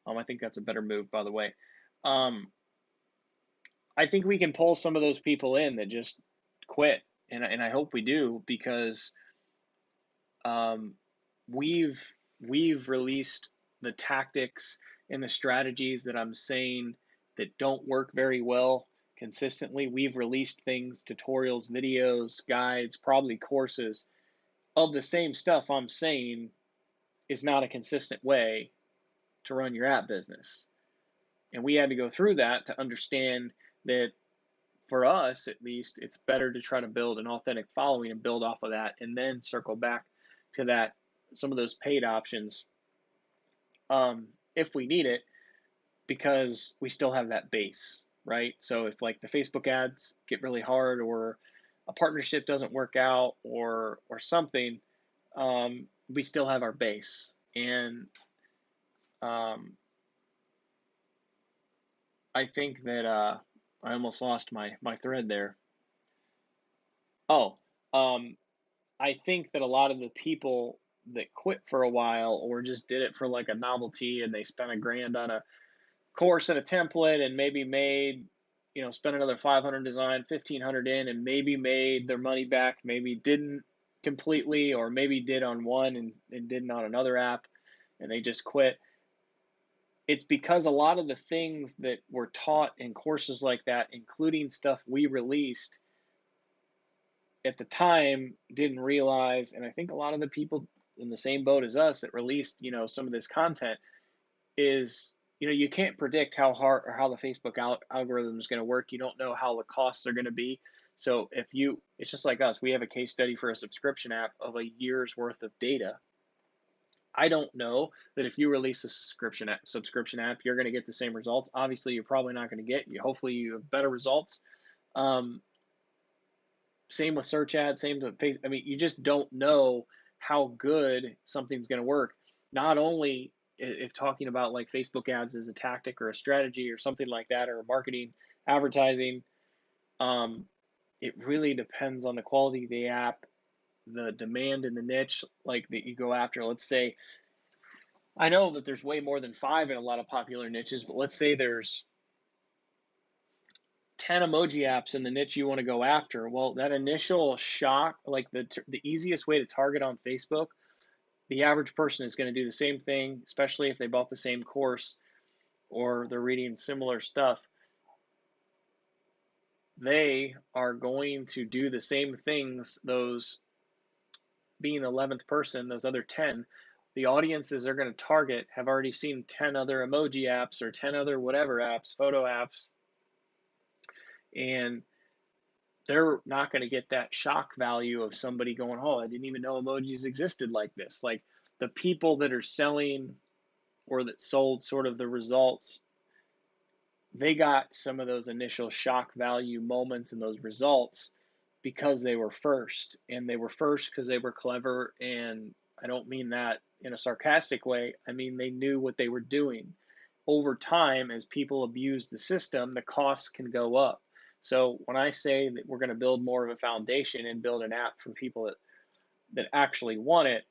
I think that's a better move, by the way. I think we can pull some of those people in that just quit, and I hope we do, because we've released the tactics and the strategies that I'm saying that don't work very well consistently. We've released things, tutorials, videos, guides, probably courses of the same stuff I'm saying is not a consistent way to run your app business. And we had to go through that to understand that for us, at least, it's better to try to build an authentic following and build off of that and then circle back to that, some of those paid options, if we need it, because we still have that base, right? So if like the Facebook ads get really hard, or a partnership doesn't work out, or something, we still have our base. And um, I think that I almost lost my thread there. Oh, um, I think that a lot of the people that quit for a while, or just did it for like a novelty, and they spent $1,000 on a course and a template, and maybe made, spent another 500 design, 1,500 in, and maybe made their money back, maybe didn't completely, or maybe did on one and didn't on another app, and they just quit. It's because a lot of the things that were taught in courses like that, including stuff we released at the time, didn't realize. And I think a lot of the people in the same boat as us that released, some of this content, is, you can't predict how hard or how the Facebook algorithm is going to work. You don't know how the costs are going to be. So it's just like us. We have a case study for a subscription app of a year's worth of data. I don't know that if you release a subscription app, you're going to get the same results. Obviously, you're probably not going to get. Hopefully, you have better results. Um, Same with search ads. Same with Facebook. I mean, you just don't know how good something's going to work. Not only if talking about like Facebook ads as a tactic or a strategy or something like that, or marketing, advertising, um, it really depends on the quality of the app, the demand in the niche like that you go after. Let's say, I know that there's way more than 5 in a lot of popular niches, but let's say there's 10 emoji apps in the niche you want to go after. Well, that initial shock, like the easiest way to target on Facebook, the average person is going to do the same thing, especially if they bought the same course or they're reading similar stuff. They are going to do the same things. Those being the 11th person, those other 10, the audiences they're going to target have already seen 10 other emoji apps or 10 other whatever apps, photo apps, and they're not going to get that shock value of somebody going, oh, I didn't even know emojis existed like this. Like the people that are selling or that sold sort of the results, they got some of those initial shock value moments and those results because they were first. And they were first because they were clever. And I don't mean that in a sarcastic way. I mean, they knew what they were doing. Over time, as people abuse the system, the costs can go up. So when I say that we're going to build more of a foundation and build an app for people that actually want it,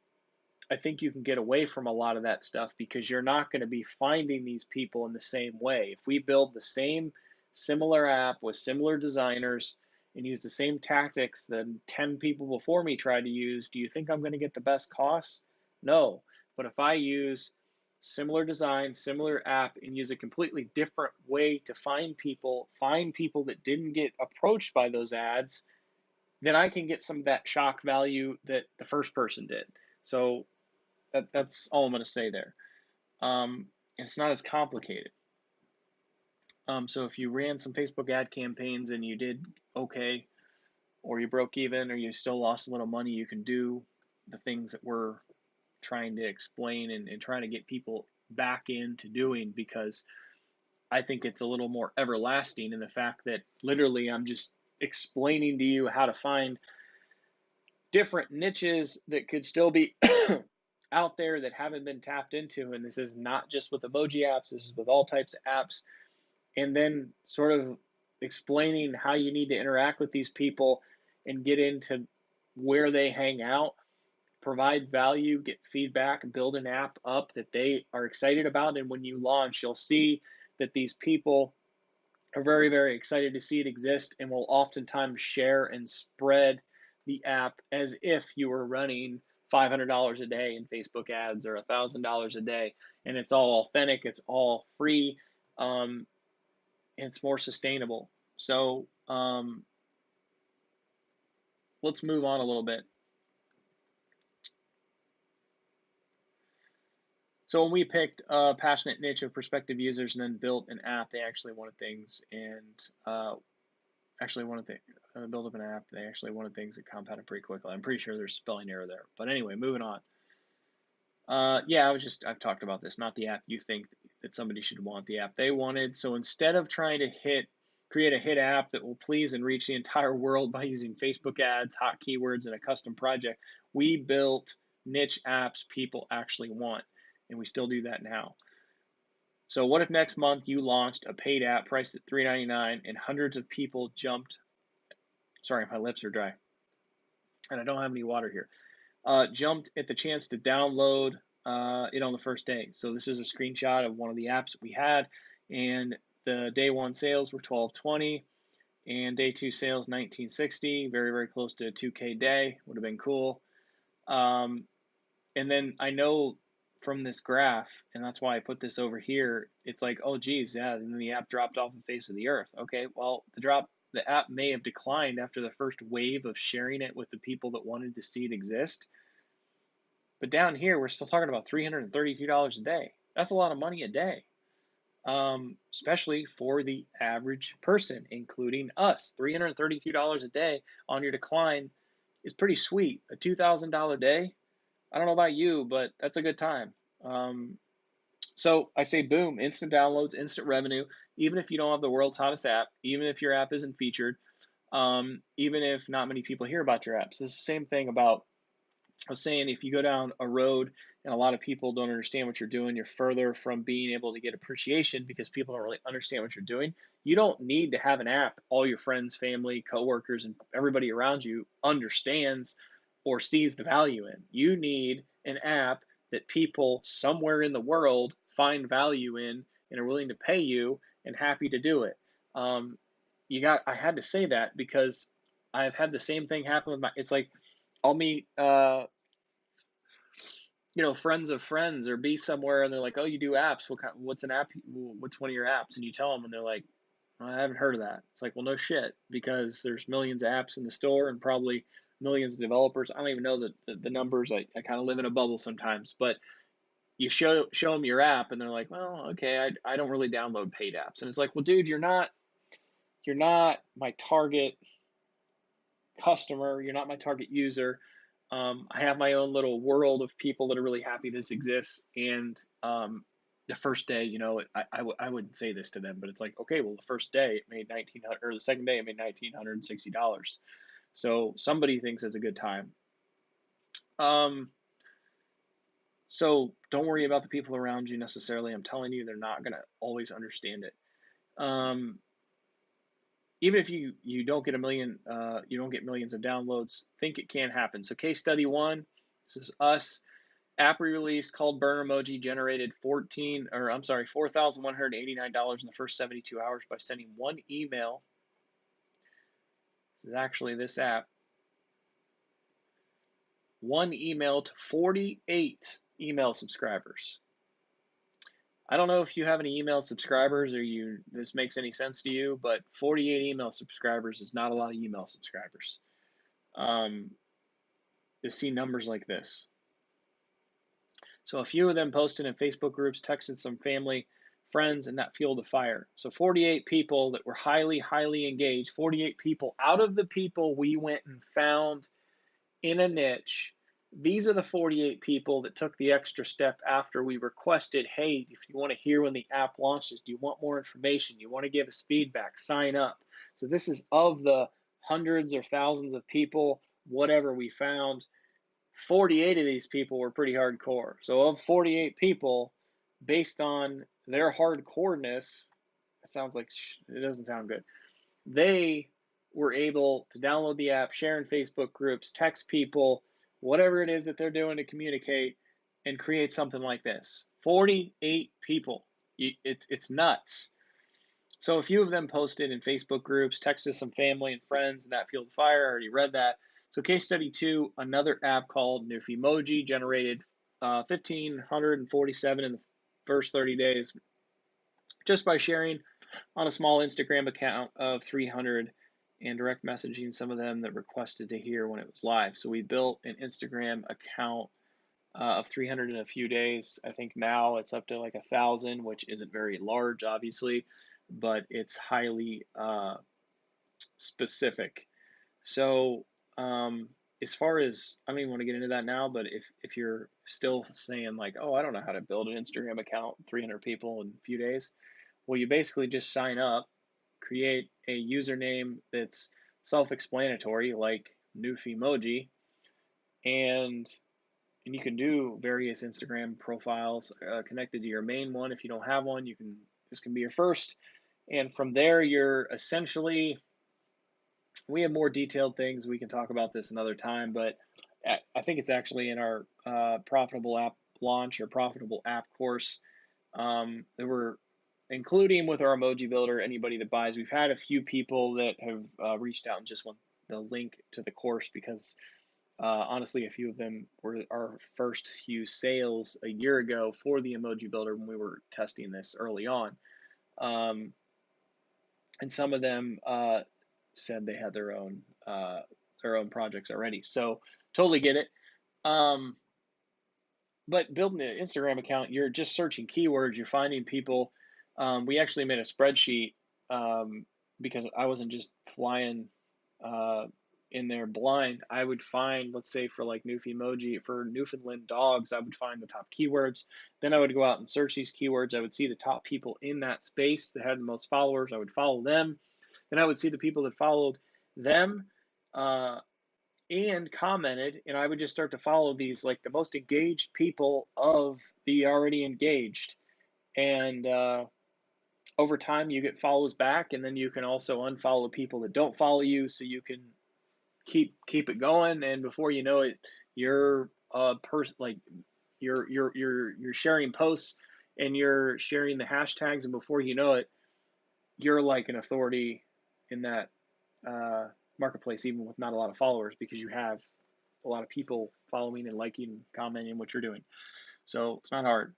I think you can get away from a lot of that stuff because you're not going to be finding these people in the same way. If we build the same similar app with similar designers and use the same tactics that 10 people before me tried to use, do you think I'm going to get the best costs? No. But if I use similar design, similar app, and use a completely different way to find people that didn't get approached by those ads, then I can get some of that shock value that the first person did. So that's all I'm going to say there. It's not as complicated. So if you ran some Facebook ad campaigns and you did okay, or you broke even, or you still lost a little money, you can do the things that we're trying to explain and trying to get people back into doing, because I think it's a little more everlasting in the fact that literally I'm just explaining to you how to find different niches that could still be out there that haven't been tapped into. And this is not just with emoji apps, this is with all types of apps. And then sort of explaining how you need to interact with these people and get into where they hang out, provide value, get feedback, build an app up that they are excited about. And when you launch, you'll see that these people are very, very excited to see it exist and will oftentimes share and spread the app as if you were running $500 a day in Facebook ads or $1,000 a day. And it's all authentic, it's all free, and it's more sustainable. So let's move on a little bit. So when we picked a passionate niche of prospective users and then built an app, they actually wanted things and actually wanted to build up an app. They actually wanted things that compounded pretty quickly. I'm pretty sure there's a spelling error there. But anyway, moving on. Yeah, I've talked about this, not the app you think that somebody should want, the app they wanted. So instead of trying to create a hit app that will please and reach the entire world by using Facebook ads, hot keywords, and a custom project, we built niche apps people actually want. And we still do that now. So what if next month you launched a paid app priced at $3.99 and hundreds of people jumped? Sorry, my lips are dry. And I don't have any water here. Jumped at the chance to download it on the first day. So this is a screenshot of one of the apps that we had, and the day one sales were 1220, and day two sales 1960. Very, very close to a 2K day. Would have been cool. And then I know from this graph, and that's why I put this over here, it's like, oh geez, yeah, and then the app dropped off the face of the earth. Okay, well, the app may have declined after the first wave of sharing it with the people that wanted to see it exist. But down here, we're still talking about $332 a day. That's a lot of money a day, especially for the average person, including us. $332 a day on your decline is pretty sweet. A $2,000 day, I don't know about you, but that's a good time. So I say, boom, instant downloads, instant revenue, even if you don't have the world's hottest app, even if your app isn't featured, even if not many people hear about your apps. It's the same thing about, I was saying, if you go down a road and a lot of people don't understand what you're doing, you're further from being able to get appreciation because people don't really understand what you're doing. You don't need to have an app all your friends, family, coworkers, and everybody around you understands or sees the value in. You need an app that people somewhere in the world find value in and are willing to pay you and happy to do it. I had to say that because I've had the same thing happen with it's like, I'll meet friends of friends or be somewhere and they're like, oh, you do apps, what's an app, what's one of your apps? And you tell them and they're like, I haven't heard of that. It's like, well, no shit, because there's millions of apps in the store and probably millions of developers. I don't even know the numbers. I kind of live in a bubble sometimes, but you show them your app and they're like, well, okay, I don't really download paid apps. And it's like, well, dude, you're not my target customer. You're not my target user. I have my own little world of people that are really happy this exists. And the first day, I wouldn't say this to them, but it's like, okay, well, the first day it made $1,900, or the second day it made $1,960. So somebody thinks it's a good time. So don't worry about the people around you necessarily. I'm telling you, they're not going to always understand it. Even if you don't get you don't get millions of downloads, think it can happen. So case study one, this is us. App we released called Burn Emoji generated $4,189 in the first 72 hours by sending one email. This is actually this app. One email to 48 email subscribers. I don't know if you have any email subscribers or this makes any sense to you, but 48 email subscribers is not a lot of email subscribers. To see numbers like this. So a few of them posted in Facebook groups, texted some family, friends, and that fueled the fire. So 48 people that were highly, highly engaged, 48 people out of the people we went and found in a niche. These are the 48 people that took the extra step after we requested, hey, if you want to hear when the app launches, do you want more information? You want to give us feedback, sign up. So this is of the hundreds or thousands of people, whatever we found, 48 of these people were pretty hardcore. So of 48 people, based on their hardcoreness, it doesn't sound good. They were able to download the app, share in Facebook groups, text people, whatever it is that they're doing to communicate, and create something like this. 48 people. It's nuts. So a few of them posted in Facebook groups, texted some family and friends, and that fueled the fire. I already read that. So case study two, another app called Emoji generated 1,547 in the first 30 days just by sharing on a small Instagram account of 300 and direct messaging some of them that requested to hear when it was live. So we built an Instagram account of 300 in a few days. I think now it's up to like 1,000, which isn't very large, obviously, but it's highly specific. So, as far as I don't even want to get into that now, but if you're still saying like, oh, I don't know how to build an Instagram account, 300 people in a few days, well, you basically just sign up, create a username that's self-explanatory, like Newfie emoji, and and you can do various Instagram profiles connected to your main one. If you don't have one, this can be your first, and from there you're essentially, we have more detailed things. We can talk about this another time, but I think it's actually in our profitable app launch or profitable app course that we're including with our emoji builder. Anybody that buys, we've had a few people that have reached out and just want the link to the course because honestly, a few of them were our first few sales a year ago for the emoji builder when we were testing this early on. And some of them said they had their own projects already. So totally get it. Um, but building an Instagram account, you're just searching keywords. You're finding people. We actually made a spreadsheet because I wasn't just flying uh, in there blind. I would find, let's say for like Newfie emoji for Newfoundland dogs, I would find the top keywords. Then I would go out and search these keywords. I would see the top people in that space that had the most followers. I would follow them. Then I would see the people that followed them and commented, and I would just start to follow these like the most engaged people of the already engaged. And over time, you get follows back, and then you can also unfollow people that don't follow you, so you can keep it going. And before you know it, you're a person like you're sharing posts and you're sharing the hashtags, and before you know it, you're like an authority in that uh, marketplace, even with not a lot of followers, because you have a lot of people following and liking, commenting what you're doing. So it's not hard.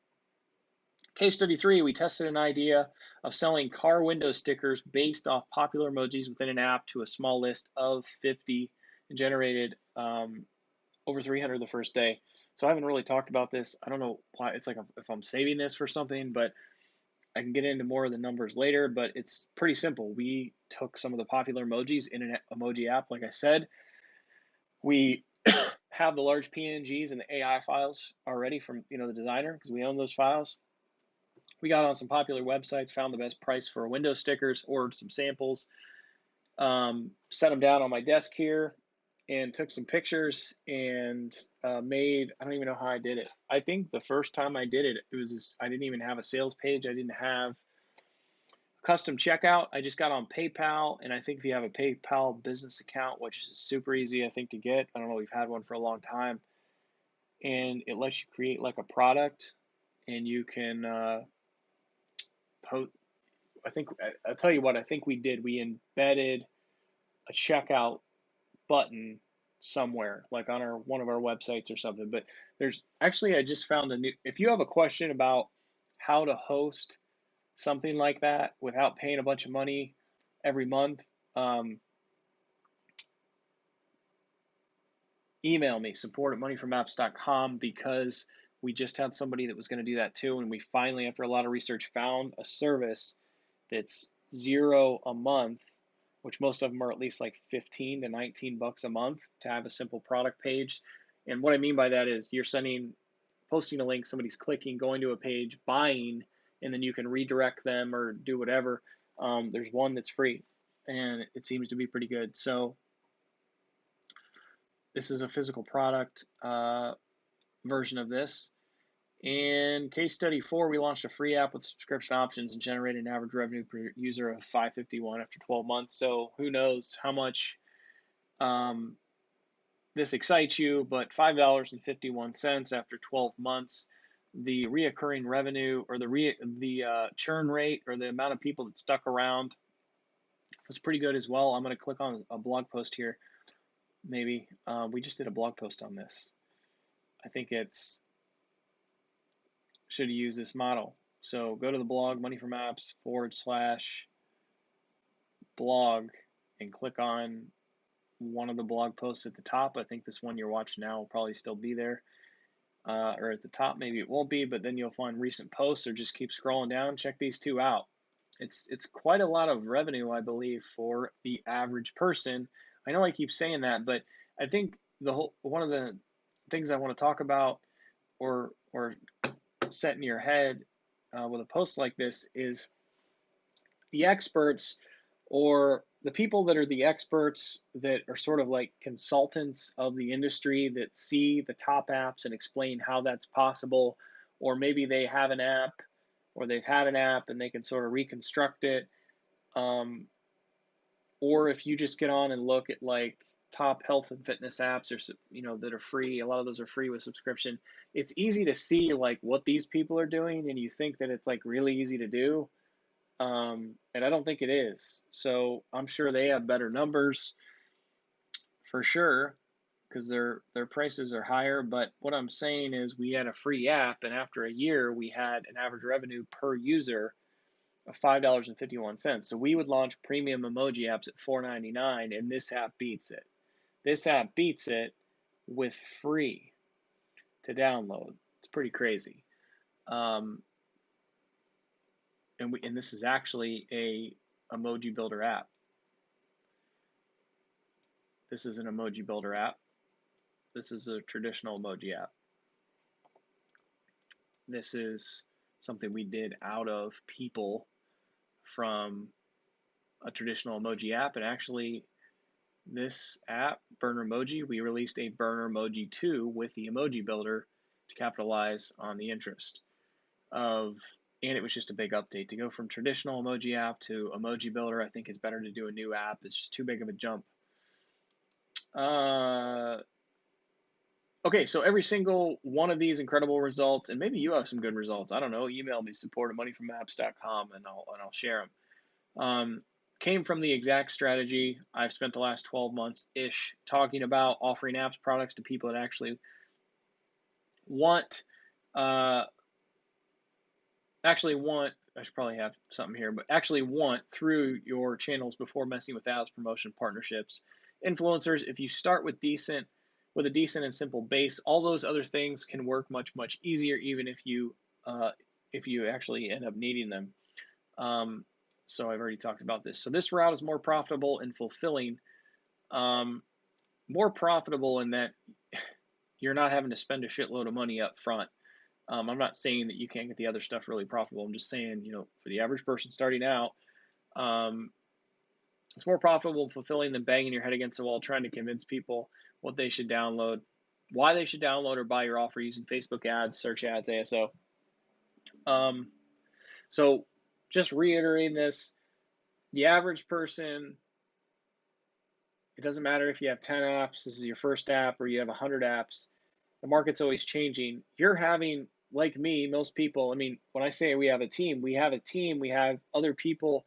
Case study 3, we tested an idea of selling car window stickers based off popular emojis within an app to a small list of 50 and generated over 300 the first day. So I haven't really talked about this. I don't know why. It's like if I'm saving this for something, but I can get into more of the numbers later, but it's pretty simple. We took some of the popular emojis in an emoji app, like I said. We have the large PNGs and the AI files already from the designer because we own those files. We got on some popular websites, found the best price for window stickers, ordered some samples, set them down on my desk here, and took some pictures and made, I don't even know how I did it. I think the first time I did it, I didn't even have a sales page. I didn't have a custom checkout. I just got on PayPal, and I think if you have a PayPal business account, which is super easy, I think, to get, I don't know, we've had one for a long time, and it lets you create like a product, and you can post. I'll tell you what I think we did. We embedded a checkout button somewhere, like on one of our websites or something. But there's actually, I just found a new. If you have a question about how to host something like that without paying a bunch of money every month, email me, support@moneyfromapps.com, because we just had somebody that was going to do that too, and we finally, after a lot of research, found a service that's $0 a month, which most of them are at least like 15 to 19 bucks a month to have a simple product page. And what I mean by that is you're posting a link, somebody's clicking, going to a page, buying, and then you can redirect them or do whatever. There's one that's free, and it seems to be pretty good. So this is a physical product version of this. In case study 4, we launched a free app with subscription options and generated an average revenue per user of $551 after 12 months. So who knows how much this excites you, but $5.51 after 12 months. The reoccurring revenue, or the churn rate, or the amount of people that stuck around, was pretty good as well. I'm going to click on a blog post here. Maybe we just did a blog post on this. I think should use this model. So go to the blog, moneyformapps/blog, and click on one of the blog posts at the top. I think this one you're watching now will probably still be there. or at the top, maybe it won't be, but then you'll find recent posts or just keep scrolling down. Check these two out. It's quite a lot of revenue, I believe, for the average person. I know I keep saying that, but I think one of the things I want to talk about or set in your head with a post like this is the experts or the people that are the experts that are sort of like consultants of the industry that see the top apps and explain how that's possible, or maybe they have an app or they've had an app and they can sort of reconstruct it. Um, or if you just get on and look at like top health and fitness apps or that are free, a lot of those are free with subscription. It's easy to see like what these people are doing and you think that it's like really easy to do, and I don't think it is. So I'm sure they have better numbers for sure because their prices are higher. But what I'm saying is we had a free app, and after a year, we had an average revenue per user of $5.51. So we would launch premium emoji apps at $4.99, and this app beats it. This app beats it with free to download. It's pretty crazy. Um, and this is actually a emoji builder app. This is an emoji builder app. This is a traditional emoji app. This is something we did out of people from a traditional emoji app. And actually, this app, Burner Emoji, we released a Burner Emoji 2 with the emoji builder to capitalize on the interest of, and it was just a big update. To go from traditional emoji app to emoji builder, I think it's better to do a new app. It's just too big of a jump. Okay, so every single one of these incredible results, and maybe you have some good results. I don't know. Email me support@moneyfromapps.com and I'll share them. Came from the exact strategy I've spent the last 12 months ish talking about, offering apps products to people that actually want. I should probably have something here, but actually want through your channels before messing with ads, promotion, partnerships, influencers. If you start with a decent and simple base, all those other things can work much, much easier, even if you actually end up needing them. So I've already talked about this. So this route is more profitable and fulfilling. More profitable in that you're not having to spend a shitload of money up front. I'm not saying that you can't get the other stuff really profitable. I'm just saying, for the average person starting out, it's more profitable and fulfilling than banging your head against the wall trying to convince people what they should download, why they should download or buy your offer using Facebook ads, search ads, ASO. So just reiterating this, the average person, it doesn't matter if you have 10 apps, this is your first app, or you have 100 apps, the market's always changing. You're having, like me, most people, when I say we have a team, we have other people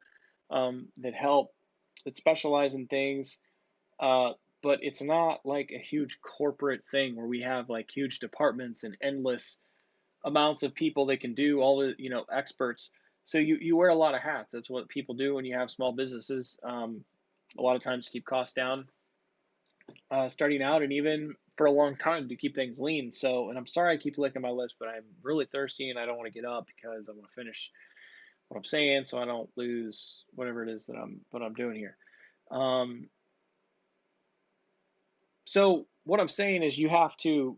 that help, that specialize in things, but it's not like a huge corporate thing where we have like huge departments and endless amounts of people that can do all the, experts. So you wear a lot of hats. That's what people do when you have small businesses. A lot of times to keep costs down, starting out, and even for a long time to keep things lean. So, and I'm sorry I keep licking my lips, but I'm really thirsty and I don't want to get up because I want to finish what I'm saying so I don't lose whatever it is that I'm doing here. So what I'm saying is you have to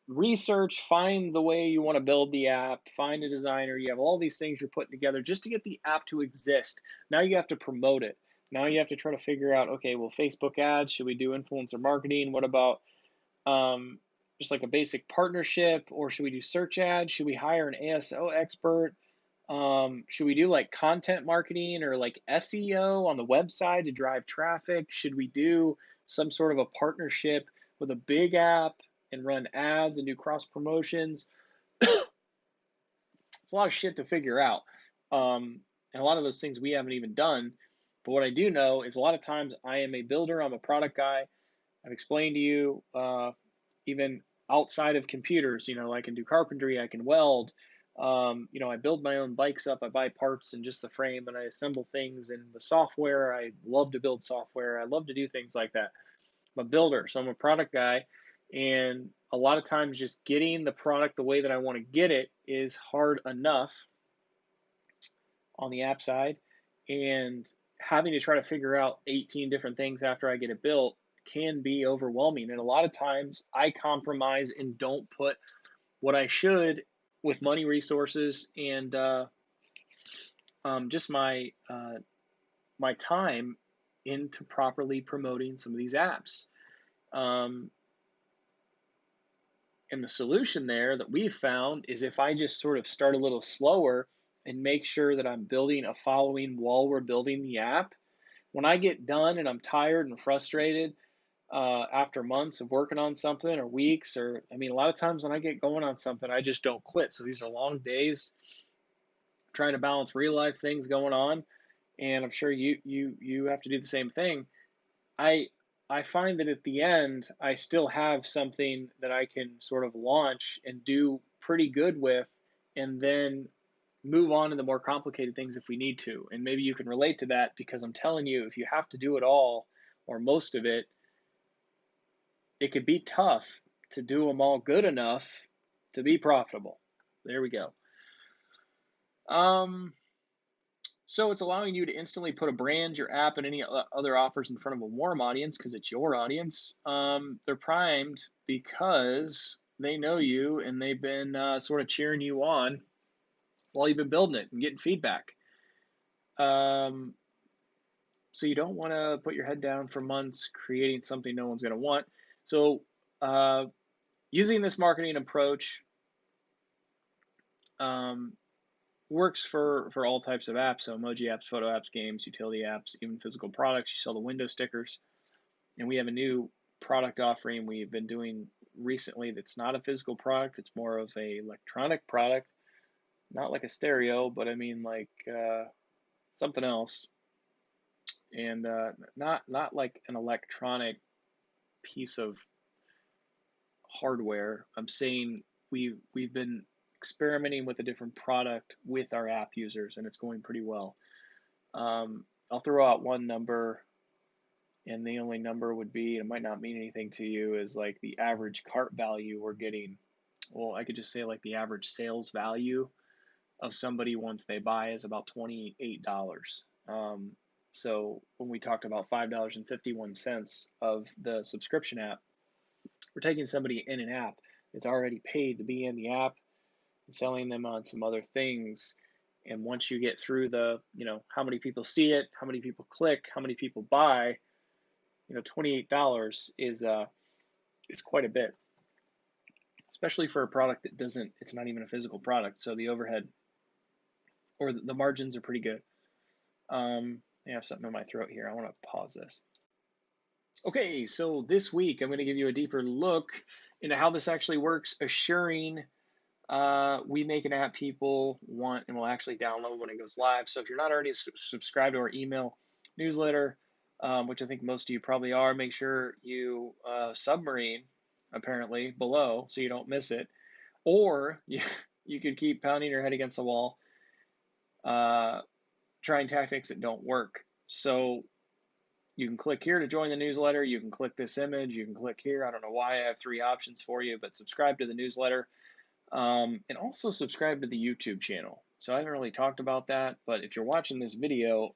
research, find the way you want to build the app, find a designer. You have all these things you're putting together just to get the app to exist. Now you have to promote it. Now you have to try to figure out, okay, well, Facebook ads, should we do influencer marketing? What about just like a basic partnership, or should we do search ads? Should we hire an ASO expert? Should we do like content marketing or like SEO on the website to drive traffic? Should we do some sort of a partnership with a big app and run ads and do cross promotions? It's a lot of shit to figure out. And a lot of those things we haven't even done. But what I do know is a lot of times I am a builder, I'm a product guy. I've explained to you, even outside of computers, I can do carpentry, I can weld. I build my own bikes up, I buy parts and just the frame and I assemble things and the software. I love to build software. I love to do things like that. I'm a builder, so I'm a product guy. And a lot of times just getting the product the way that I want to get it is hard enough on the app side, and having to try to figure out 18 different things after I get it built can be overwhelming. And a lot of times I compromise and don't put what I should with money, resources, and just my time into properly promoting some of these apps. Um, and the solution there that we've found is if I just sort of start a little slower and make sure that I'm building a following while we're building the app, when I get done and I'm tired and frustrated after months of working on something or weeks, or I mean, a lot of times when I get going on something, I just don't quit. So these are long days trying to balance real life things going on, and I'm sure you have to do the same thing. I I find that at the end, I still have something that I can sort of launch and do pretty good with, and then move on to the more complicated things if we need to. And maybe you can relate to that, because I'm telling you, if you have to do it all or most of it, it could be tough to do them all good enough to be profitable. There we go. Um, So it's allowing you to instantly put a brand, your app, and any other offers in front of a warm audience because it's your audience. They're primed because they know you and they've been sort of cheering you on while you've been building it and getting feedback. Um, so you don't want to put your head down for months creating something no one's going to want. So using this marketing approach um, works for all types of apps. So emoji apps, photo apps, games, utility apps, even physical products. You sell the window stickers. And we have a new product offering we've been doing recently that's not a physical product. It's more of a electronic product, not like a stereo, but I mean like something else. And not like an electronic piece of hardware. I'm saying we've been experimenting with a different product with our app users, and it's going pretty well. I'll throw out one number, and the only number would be, it might not mean anything to you, is like the average cart value we're getting. Well, I could just say like the average sales value of somebody once they buy is about $28. So when we talked about $5.51 of the subscription app, we're taking somebody in an app that's already paid to be in the app and selling them on some other things. And once you get through the, how many people see it, how many people click, how many people buy, $28 is quite a bit, especially for a product that doesn't. It's not even a physical product, so the overhead or the margins are pretty good. I have something in my throat here. I want to pause this. Okay, so this week I'm going to give you a deeper look into how this actually works, assuring we make an app people want and will actually download when it goes live. So if you're not already subscribed to our email newsletter, which I think most of you probably are, make sure you submarine apparently below so you don't miss it. Or you could keep pounding your head against the wall, trying tactics that don't work. So you can click here to join the newsletter. You can click this image. You can click here. I don't know why I have 3 options for you, but subscribe to the newsletter. And also subscribe to the YouTube channel. So I haven't really talked about that, but if you're watching this video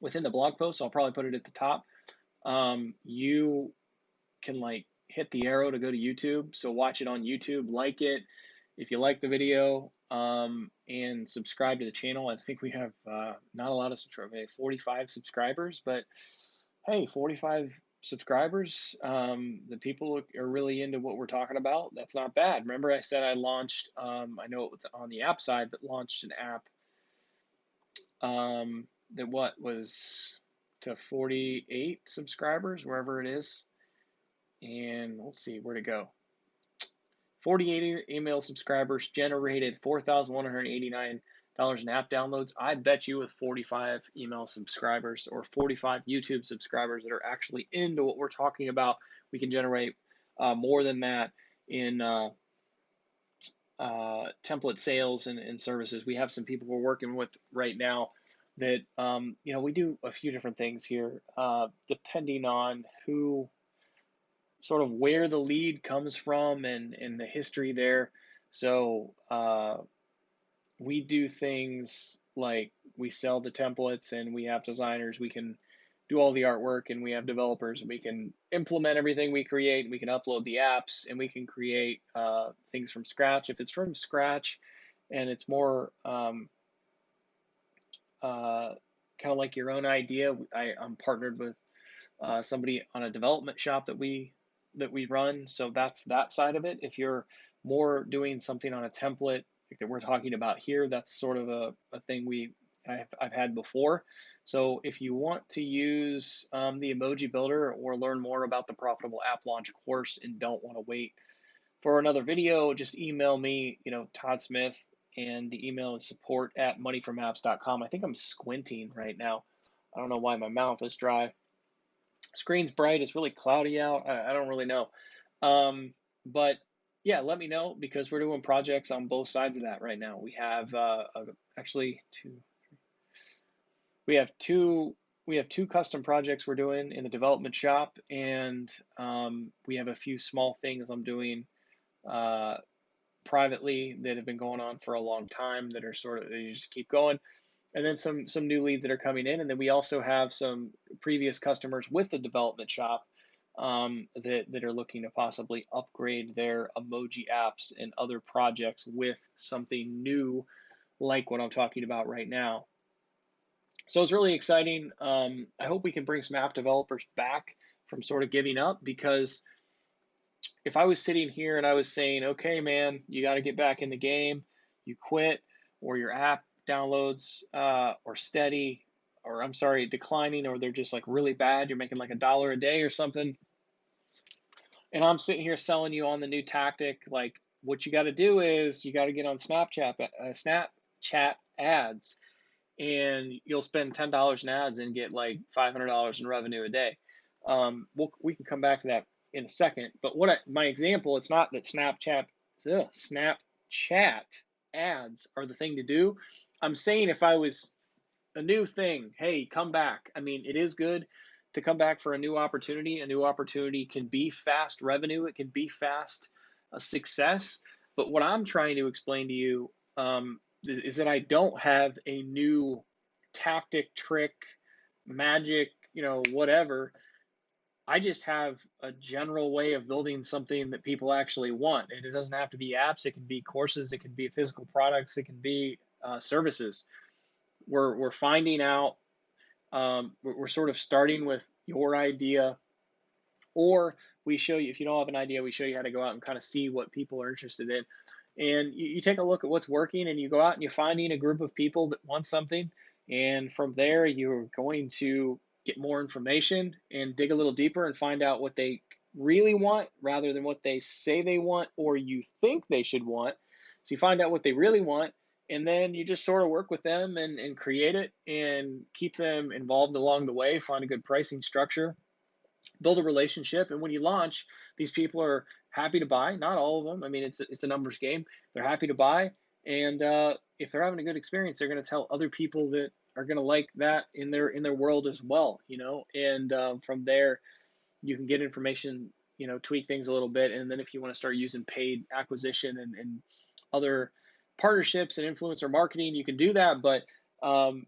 within the blog post, I'll probably put it at the top. You can like hit the arrow to go to YouTube. So watch it on YouTube, like it if you like the video, and subscribe to the channel. I think we have not a lot of subscribers, 45 subscribers, but hey, 45 subscribers, the people are really into what we're talking about. That's not bad. Remember I said I launched, I know it was on the app side, but launched an app that was to 48 subscribers, wherever it is. And let's see, where'd it go? 48 email subscribers generated $4,189 in app downloads. I bet you with 45 email subscribers or 45 YouTube subscribers that are actually into what we're talking about, we can generate more than that in template sales and services. We have some people we're working with right now that, we do a few different things here, depending on who sort of where the lead comes from and the history there. So we do things like we sell the templates and we have designers. We can do all the artwork and we have developers and we can implement everything we create. We can upload the apps and we can create things from scratch. If it's from scratch and it's more kind of like your own idea, I'm partnered with somebody on a development shop that we run. So that's that side of it. If you're more doing something on a template like that we're talking about here, that's sort of a thing I've had before. So if you want to use the emoji builder or learn more about the profitable app launch course and don't want to wait for another video, just email me, Todd Smith, and the email is support@moneyfromapps.com. I think I'm squinting right now. I don't know why my mouth is dry. Screen's bright. It's really cloudy out. I don't really know. But yeah, let me know because we're doing projects on both sides of that right now. We have actually we have two custom projects we're doing in the development shop, and we have a few small things I'm doing privately that have been going on for a long time that are they just keep going. And then some new leads that are coming in. And then we also have some previous customers with the development shop that are looking to possibly upgrade their emoji apps and other projects with something new like what I'm talking about right now. So it's really exciting. I hope we can bring some app developers back from sort of giving up, because if I was sitting here and I was saying, okay, man, you got to get back in the game, you quit, or your app downloads or steady, or I'm sorry, declining, or they're just like really bad, you're making like $1 a day or something, and I'm sitting here selling you on the new tactic, like what you got to do is you got to get on Snapchat ads, and you'll spend $10 in ads and get like $500 in revenue a day. We can come back to that in a second. But my example, it's not that Snapchat ads are the thing to do. I'm saying if I was a new thing, hey, come back. I mean, it is good to come back for a new opportunity. A new opportunity can be fast revenue. It can be fast success. But what I'm trying to explain to you is that I don't have a new tactic, trick, magic, whatever. I just have a general way of building something that people actually want. And it doesn't have to be apps. It can be courses. It can be physical products. It can be services. We're finding out. We're sort of starting with your idea, or we show you, if you don't have an idea, we show you how to go out and kind of see what people are interested in. And you take a look at what's working, and you go out and you're finding a group of people that want something. And from there, you're going to get more information and dig a little deeper and find out what they really want rather than what they say they want or you think they should want. So you find out what they really want, and then you just sort of work with them and create it and keep them involved along the way, find a good pricing structure, build a relationship. And when you launch, these people are happy to buy. Not all of them. I mean, it's a numbers game. They're happy to buy. And if they're having a good experience, they're going to tell other people that are going to like that in their world as well, and from there you can get information, tweak things a little bit. And then if you want to start using paid acquisition and other partnerships and influencer marketing, you can do that. But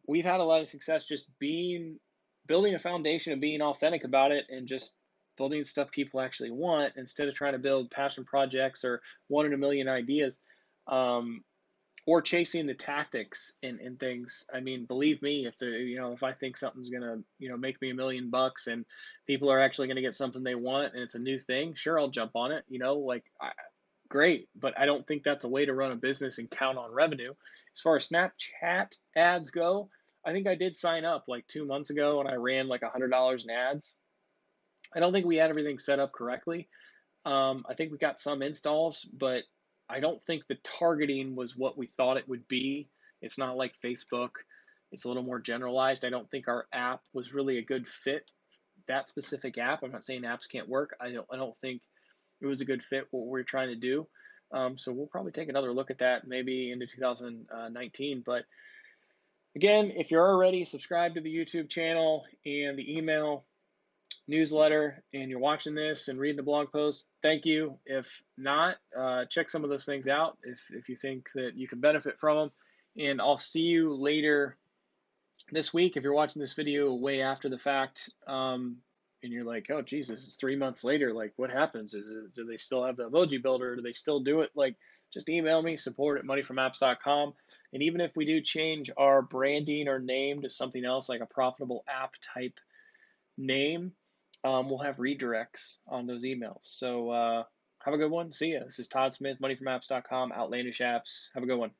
we've had a lot of success just building a foundation and being authentic about it, and just building stuff people actually want instead of trying to build passion projects or one in a million ideas, or chasing the tactics and things. I mean, believe me, if I think something's gonna make me $1 million and people are actually gonna get something they want and it's a new thing, sure, I'll jump on it. Great, but I don't think that's a way to run a business and count on revenue. As far as Snapchat ads go, I think I did sign up like 2 months ago and I ran like $100 in ads. I don't think we had everything set up correctly. I think we got some installs, but I don't think the targeting was what we thought it would be. It's not like Facebook. It's a little more generalized. I don't think our app was really a good fit, that specific app. I'm not saying apps can't work. I don't think it was a good fit what we're trying to do. So we'll probably take another look at that maybe into 2019. But again, if you're already subscribed to the YouTube channel and the email, newsletter and you're watching this and reading the blog post, thank you. If not, check some of those things out if you think that you can benefit from them. And I'll see you later this week. If you're watching this video way after the fact, and you're like, oh, Jesus, it's 3 months later. Like, what happens? Do they still have the emoji builder? Do they still do it? Like, just email me, support@moneyfromapps.com. And even if we do change our branding or name to something else, like a profitable app type name, we'll have redirects on those emails. So have a good one. See ya. This is Todd Smith, moneyfromapps.com, Outlandish Apps. Have a good one.